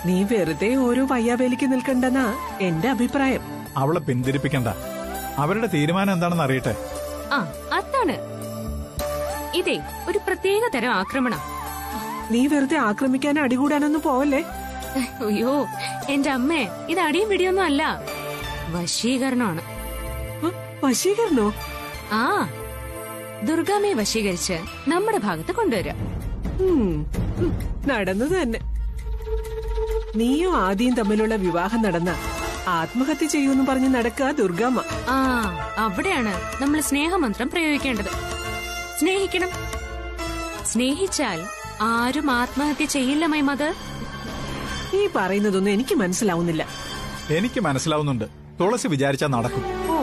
Speaker 12: നീ വെറുതെ ഓരോ വയ്യാവേലിക്ക് നിൽക്കണ്ടെന്നാ എന്റെ അഭിപ്രായം.
Speaker 13: അവളെ പിന്തിരിപ്പിക്കണ്ട. അവരുടെ തീരുമാനം എന്താണെന്ന് അറിയട്ടെ.
Speaker 1: ആ, അതാണ്. ഇതേ ഒരു പ്രത്യേക തരം ആക്രമണം.
Speaker 12: നീ വെറുതെ ആക്രമിക്കാനും അടികൂടാനൊന്നും പോവല്ലേ?
Speaker 1: അയ്യോ എന്റെ അമ്മേ, ഇത് അടിയും പിടിയൊന്നും അല്ല, വശീകരണമാണ്.
Speaker 12: വശീകരണോ?
Speaker 1: ആ, ദുർഗാമ്മയെ വശീകരിച്ച് നമ്മുടെ ഭാഗത്ത് കൊണ്ടുവരാം.
Speaker 12: നടന്നത് തന്നെ. നീയും ആദ്യം തമ്മിലുള്ള വിവാഹം നടന്ന ആത്മഹത്യ ചെയ്യൂന്ന് പറഞ്ഞ് നടക്കുക ദുർഗാമ്മ.
Speaker 1: ആ, അവിടെയാണ് നമ്മൾ സ്നേഹമന്ത്രം പ്രയോഗിക്കേണ്ടത്. സ്നേഹിക്കണം. സ്നേഹിച്ചാൽ ആരും ആത്മഹത്യ ചെയ്യില്ല മൈമത്.
Speaker 12: നീ പറയുന്നതൊന്നും എനിക്ക് മനസ്സിലാവുന്നില്ല.
Speaker 13: എനിക്ക് മനസ്സിലാവുന്നുണ്ട്. തുളസി വിചാരിച്ചാൽ നടക്കും.
Speaker 12: ഓ,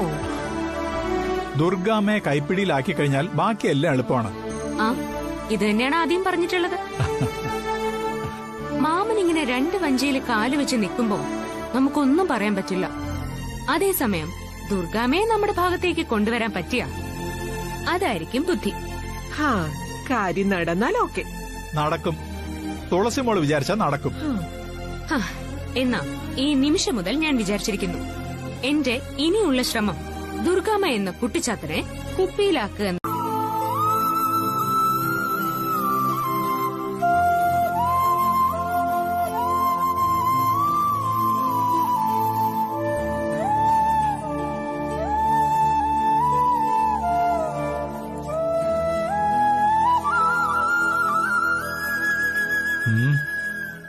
Speaker 13: ദുർഗാമ്മയെ കൈപ്പിടിയിലാക്കി കഴിഞ്ഞാൽ ബാക്കിയെല്ലാം എളുപ്പമാണ്.
Speaker 1: ആ, ഇത് തന്നെയാണ് ആദ്യം പറഞ്ഞിട്ടുള്ളത്. മാമൻ ഇങ്ങനെ രണ്ട് വഞ്ചിയിൽ കാല് വെച്ച് നിൽക്കുമ്പോ നമുക്കൊന്നും പറയാൻ പറ്റില്ല. അതേസമയം ദുർഗാമ്മയെ നമ്മുടെ ഭാഗത്തേക്ക് കൊണ്ടുവരാൻ പറ്റിയ അതായിരിക്കും ബുദ്ധി.
Speaker 12: ഹാ, കാര്യം നടന്നാൽ ഓക്കെ.
Speaker 13: നടക്കും. തുളസി മോള് വിചാരിച്ചാൽ നടക്കും.
Speaker 1: എന്നാ ഈ നിമിഷം മുതൽ ഞാൻ വിചാരിച്ചിരിക്കുന്നു, എന്റെ ഇനിയുള്ള ശ്രമം ദുർഗാമ്മ എന്ന കുട്ടിച്ചാത്തനെ കുപ്പിയിലാക്കുക.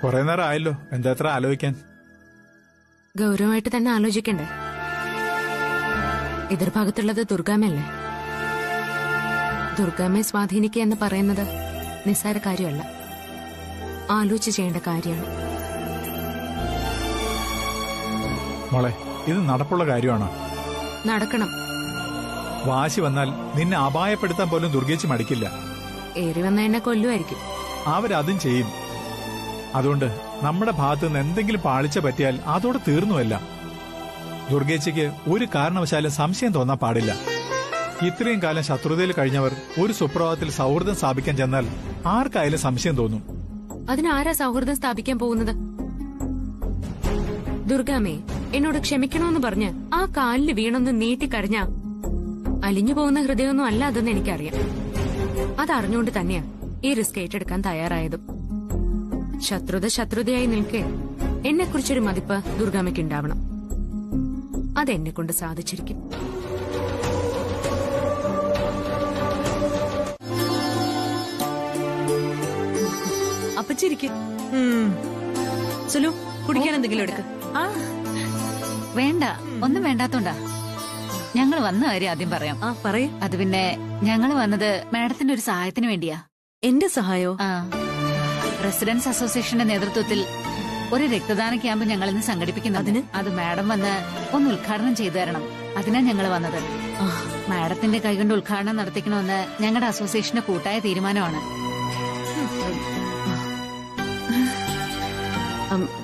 Speaker 13: കുറെ നേരം ആയല്ലോ, എന്താ എത്ര ആലോചിക്കാൻ?
Speaker 1: ഗൗരവമായിട്ട് തന്നെ ആലോചിക്കണ്ടേ? എതിർഭാഗത്തുള്ളത് ദുർഗാമ്മയല്ലേ? ദുർഗാമ്മയെ സ്വാധീനിക്കുക എന്ന് പറയുന്നത് നിസ്സാര കാര്യമല്ല, ആലോചിച്ച് ചെയ്യേണ്ട കാര്യമാണ്.
Speaker 13: മോളെ, ഇത് നടപ്പുള്ള കാര്യമാണോ?
Speaker 1: നടക്കണം.
Speaker 13: വാശി വന്നാൽ നിന്നെ അപായപ്പെടുത്താൻ പോലും ദുർഗേച്ചി മടിക്കില്ല.
Speaker 1: ഏറി വന്ന എന്നെ കൊല്ലുമായിരിക്കും.
Speaker 13: അവരതും ചെയ്യും. അതുകൊണ്ട് നമ്മുടെ ഭാഗത്ത് നിന്ന് എന്തെങ്കിലും പാളിച്ച പറ്റിയാൽ അതോടെ തീർന്നുവല്ല. ദുർഗേച്ചിക്ക് ഒരു കാരണവശാലും സംശയം തോന്നാൻ പാടില്ല. ഇത്രയും കാലം ശത്രുതയിൽ കഴിഞ്ഞവർ ഒരു സുപ്രഭാതത്തിൽ സൗഹൃദം സ്ഥാപിക്കാൻ ചെന്നാൽ ആർക്കായാലും സംശയം തോന്നും.
Speaker 1: അതിനാരാ സൗഹൃദം സ്ഥാപിക്കാൻ പോകുന്നത്? ദുർഗാമ്മേ, എന്നോട് ക്ഷമിക്കണമെന്ന് പറഞ്ഞ് ആ കാലില് വീണൊന്ന് നീട്ടിക്കരഞ്ഞ അലിഞ്ഞു പോകുന്ന ഹൃദയമൊന്നും അല്ല അതെന്ന് എനിക്കറിയാം. അതറിഞ്ഞുകൊണ്ട് തന്നെയാ ഈ റിസ്ക് ഏറ്റെടുക്കാൻ തയ്യാറായതും. ശത്രുതയായി നിൽക്കെ എന്നെക്കുറിച്ചൊരു മതിപ്പ് ദുർഗാമ്മയ്ക്ക് ഉണ്ടാവണം. അതെന്നെ കൊണ്ട് സാധിച്ചിരിക്കും.
Speaker 5: അപ്പച്ചിരിക്കും. സുലു, കുടിക്കാൻ എന്തെങ്കിലും എടുക്ക.
Speaker 14: വേണ്ട, ഒന്നും വേണ്ടാത്തോണ്ടാ. ഞങ്ങൾ വന്ന കാര്യം ആദ്യം പറയാം.
Speaker 5: പറയൂ.
Speaker 14: അത് പിന്നെ ഞങ്ങൾ വന്നത് മാഡത്തിന്റെ ഒരു സഹായത്തിന് വേണ്ടിയാ.
Speaker 5: എന്റെ സഹായോ?
Speaker 14: റെസിഡൻസ് അസോസിയേഷന്റെ നേതൃത്വത്തിൽ ഒരു രക്തദാന ക്യാമ്പ് ഞങ്ങൾ ഇന്ന് സംഘടിപ്പിക്കുന്നതിന് അത് മാഡം വന്ന് ഒന്ന് ഉദ്ഘാടനം ചെയ്തു തരണം. അതിനാ ഞങ്ങൾ വന്നത്. മാഡത്തിന്റെ കൈകൊണ്ട് ഉദ്ഘാടനം നടത്തിക്കണമെന്ന് ഞങ്ങളുടെ അസോസിയേഷന്റെ കൂട്ടായ തീരുമാനമാണ്.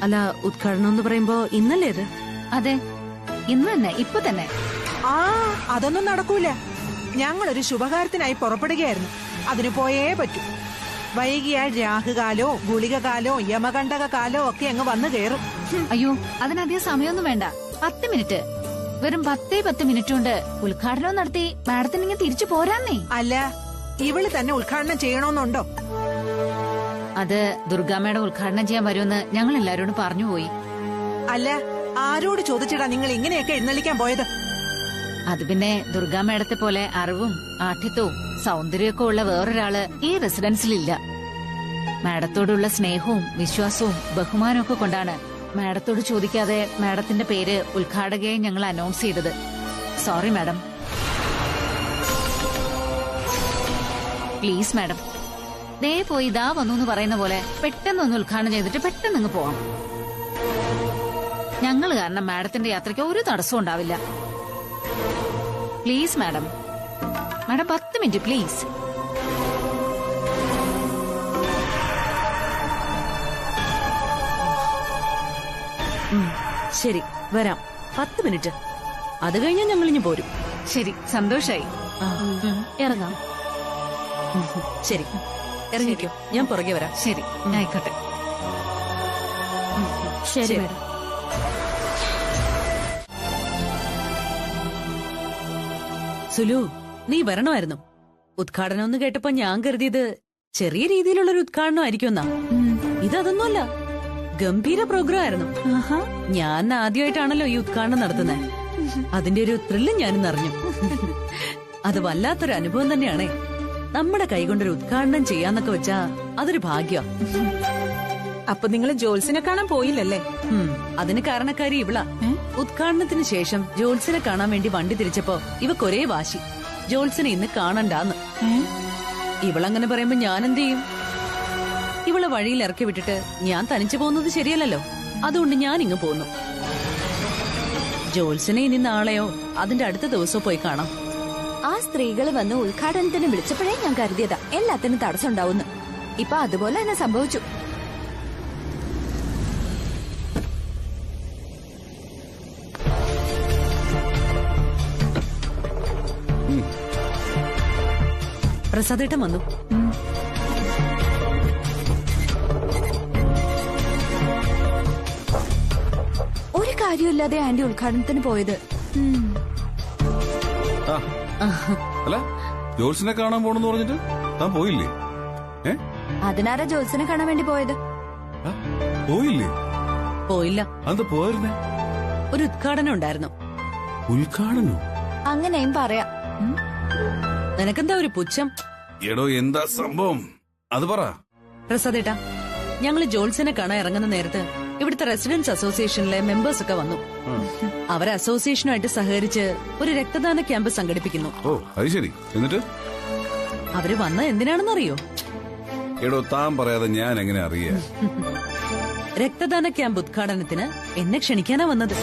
Speaker 5: അല്ല, ഉദ്ഘാടനം എന്ന് പറയുമ്പോ ഇന്നല്ലേ ഇത്?
Speaker 14: അതെ, ഇന്ന് തന്നെ, ഇപ്പൊ തന്നെ.
Speaker 11: അതൊന്നും നടക്കൂല. ഞങ്ങളൊരു ശുഭകാര്യത്തിനായി പുറപ്പെടുകയായിരുന്നു. അതിന് പോയേ പറ്റൂ. വൈകിയാൽ രാഹുകാലോ ഗുളികകാലോ യമകണ്ഠകാലോ ഒക്കെ അങ്ങ് വന്നു കയറും.
Speaker 14: അയ്യോ, അതിനധികം സമയമൊന്നും വേണ്ട. 10 മിനിറ്റ്, വെറും 10 മിനിറ്റ് കൊണ്ട് ഉദ്ഘാടനം നടത്തി മാഡത്തിന് ഇങ്ങനെ തിരിച്ചു പോരാന്നേ.
Speaker 11: അല്ല, ഇവള് തന്നെ ഉദ്ഘാടനം ചെയ്യണമെന്നുണ്ടോ?
Speaker 14: അത് ദുർഗാ മേഡം ഉദ്ഘാടനം ചെയ്യാൻ വരുമെന്ന് ഞങ്ങൾ എല്ലാരോടും പറഞ്ഞുപോയി.
Speaker 11: അല്ല, ആരോട് ചോദിച്ചിട്ടാ നിങ്ങൾ ഇങ്ങനെയൊക്കെ എഴുന്നള്ളിക്കാൻ പോയത്?
Speaker 14: അത് പിന്നെ ദുർഗാ മേഡത്തെ പോലെ അറിവും ആഠ്യത്വവും സൗന്ദര്യമൊക്കെ ഉള്ള വേറൊരാള് ഈ റെസിഡൻസിലില്ല. മാഡത്തോടുള്ള സ്നേഹവും വിശ്വാസവും ബഹുമാനവും ഒക്കെ കൊണ്ടാണ് മാഡത്തോട് ചോദിക്കാതെ മാഡത്തിന്റെ പേര് ഉദ്ഘാടകയായി ഞങ്ങൾ അനൗൺസ് ചെയ്തത്. Sorry madam. പ്ലീസ് മാഡം, ദേ പോയി ഇതാ വന്നു എന്ന് പറയുന്ന പോലെ പെട്ടെന്നൊന്ന് ഉദ്ഘാടനം ചെയ്തിട്ട് പെട്ടെന്ന് പോവാം. ഞങ്ങൾ കാരണം മാഡത്തിന്റെ യാത്രയ്ക്ക് ഒരു തടസ്സവും ഉണ്ടാവില്ല. Please madam. Madam 10 minute please.
Speaker 5: ശരി, വരാം. 10 മിനിറ്റ്. അത് കഴിഞ്ഞാൽ ഞങ്ങൾ ഇനി പോരും.
Speaker 14: ശരി, സന്തോഷായി.
Speaker 5: ഇറങ്ങാം. ശരി, ഇറങ്ങിക്കോ. ഞാൻ പുറകെ വരാം.
Speaker 14: ശരി, ആയിക്കോട്ടെ.
Speaker 5: ശരി മാഡം. സുലു, നീ വരണമായിരുന്നു. ഉദ്ഘാടനം എന്ന് കേട്ടപ്പോ ഞാൻ കരുതിയത് ചെറിയ രീതിയിലുള്ളൊരു ഉദ്ഘാടനം ആയിരിക്കുമെന്നാ. ഇതൊന്നുമല്ല, ഗംഭീര പ്രോഗ്രാം ആയിരുന്നു. ഞാൻ ആദ്യമായിട്ടാണല്ലോ ഈ ഉദ്ഘാടനം നടത്തുന്നത്. അതിന്റെ ഒരു ത്രില്ലും ഞാനും അറിഞ്ഞു. അത് വല്ലാത്തൊരു അനുഭവം തന്നെയാണേ. നമ്മുടെ കൈകൊണ്ടൊരു ഉദ്ഘാടനം ചെയ്യാന്നൊക്കെ വെച്ചാ അതൊരു ഭാഗ്യം.
Speaker 4: അപ്പൊ നിങ്ങൾ ജോത്സിനെ കാണാൻ പോയില്ലല്ലേ?
Speaker 5: അതിന് കാരണക്കാരി ഇവളാ. ഉദ്ഘാടനത്തിന് ശേഷം ജോത്സിനെ കാണാൻ വേണ്ടി വണ്ടി തിരിച്ചപ്പോ ഇവക്കൊരേ വാശി, ജോത്സിനെ ഇന്ന് കാണണ്ടാന്ന്. ഇവളങ്ങനെ പറയുമ്പോ ഞാൻ എന്ത് ചെയ്യും? ഇവളെ വഴിയിൽ ഇറക്കി വിട്ടിട്ട് ഞാൻ തനിച്ചു പോകുന്നത് ശരിയല്ലല്ലോ. അതുകൊണ്ട് ഞാൻ ഇങ്ങ് പോന്നു. ജോത്സിനെ ഇനി നാളെയോ അതിന്റെ അടുത്ത ദിവസമോ പോയി കാണാം.
Speaker 10: ആ സ്ത്രീകൾ വന്ന് ഉദ്ഘാടനത്തിന് വിളിച്ചപ്പോഴേ ഞാൻ കരുതിയതാ എല്ലാത്തിനും തടസ്സം ഉണ്ടാവുന്നു. ഇപ്പൊ അതുപോലെ തന്നെ സംഭവിച്ചു.
Speaker 5: പ്രസാദേട്ടൻ വന്നു.
Speaker 10: ഒരു കാര്യമില്ലാതെ ആന്റി ഉദ്ഘാടനത്തിന് പോയത്.
Speaker 6: അല്ല, ജോത്സിനെ കാണാൻ പോണെന്ന് പറഞ്ഞിട്ട് താൻ പോയില്ലേ?
Speaker 10: അതിനാരാ ജോത്സിനെ കാണാൻ വേണ്ടി പോയത്?
Speaker 6: പോയില്ലേ?
Speaker 5: പോയില്ല.
Speaker 6: അത് പോയിരുന്നേ.
Speaker 5: ഒരു ഉദ്ഘാടനം ഉണ്ടായിരുന്നു.
Speaker 6: ഉദ്ഘാടനം?
Speaker 10: അങ്ങനെയും പറയാം.
Speaker 5: നിനക്കെന്താ ഒരു പുച്ഛം?
Speaker 6: എടോ, എന്താ സംഭവം അത് പറ.
Speaker 5: പ്രസാദേട്ടാ, ഞങ്ങള് ജോത്സിനെ കാണാൻ ഇറങ്ങുന്ന നേരത്ത് ഇവിടുത്തെ റെസിഡൻസ് അസോസിയേഷനിലെ മെമ്പേഴ്സ് ഒക്കെ വന്നു. അവർ അസോസിയേഷനുമായിട്ട് സഹകരിച്ച് ഒരു രക്തദാന ക്യാമ്പ് സംഘടിപ്പിക്കുന്നു.
Speaker 6: ഓ, അത് ശരി. എന്നിട്ട്
Speaker 5: അവര് വന്ന എന്തിനാണെന്നറിയോ?
Speaker 6: എടോ, താൻ പറയാതെ ഞാൻ എങ്ങനെ അറിയാ?
Speaker 5: രക്തദാന ക്യാമ്പ് ഉദ്ഘാടനത്തിന് എന്നെ ക്ഷണിക്കാനാ വന്നത്.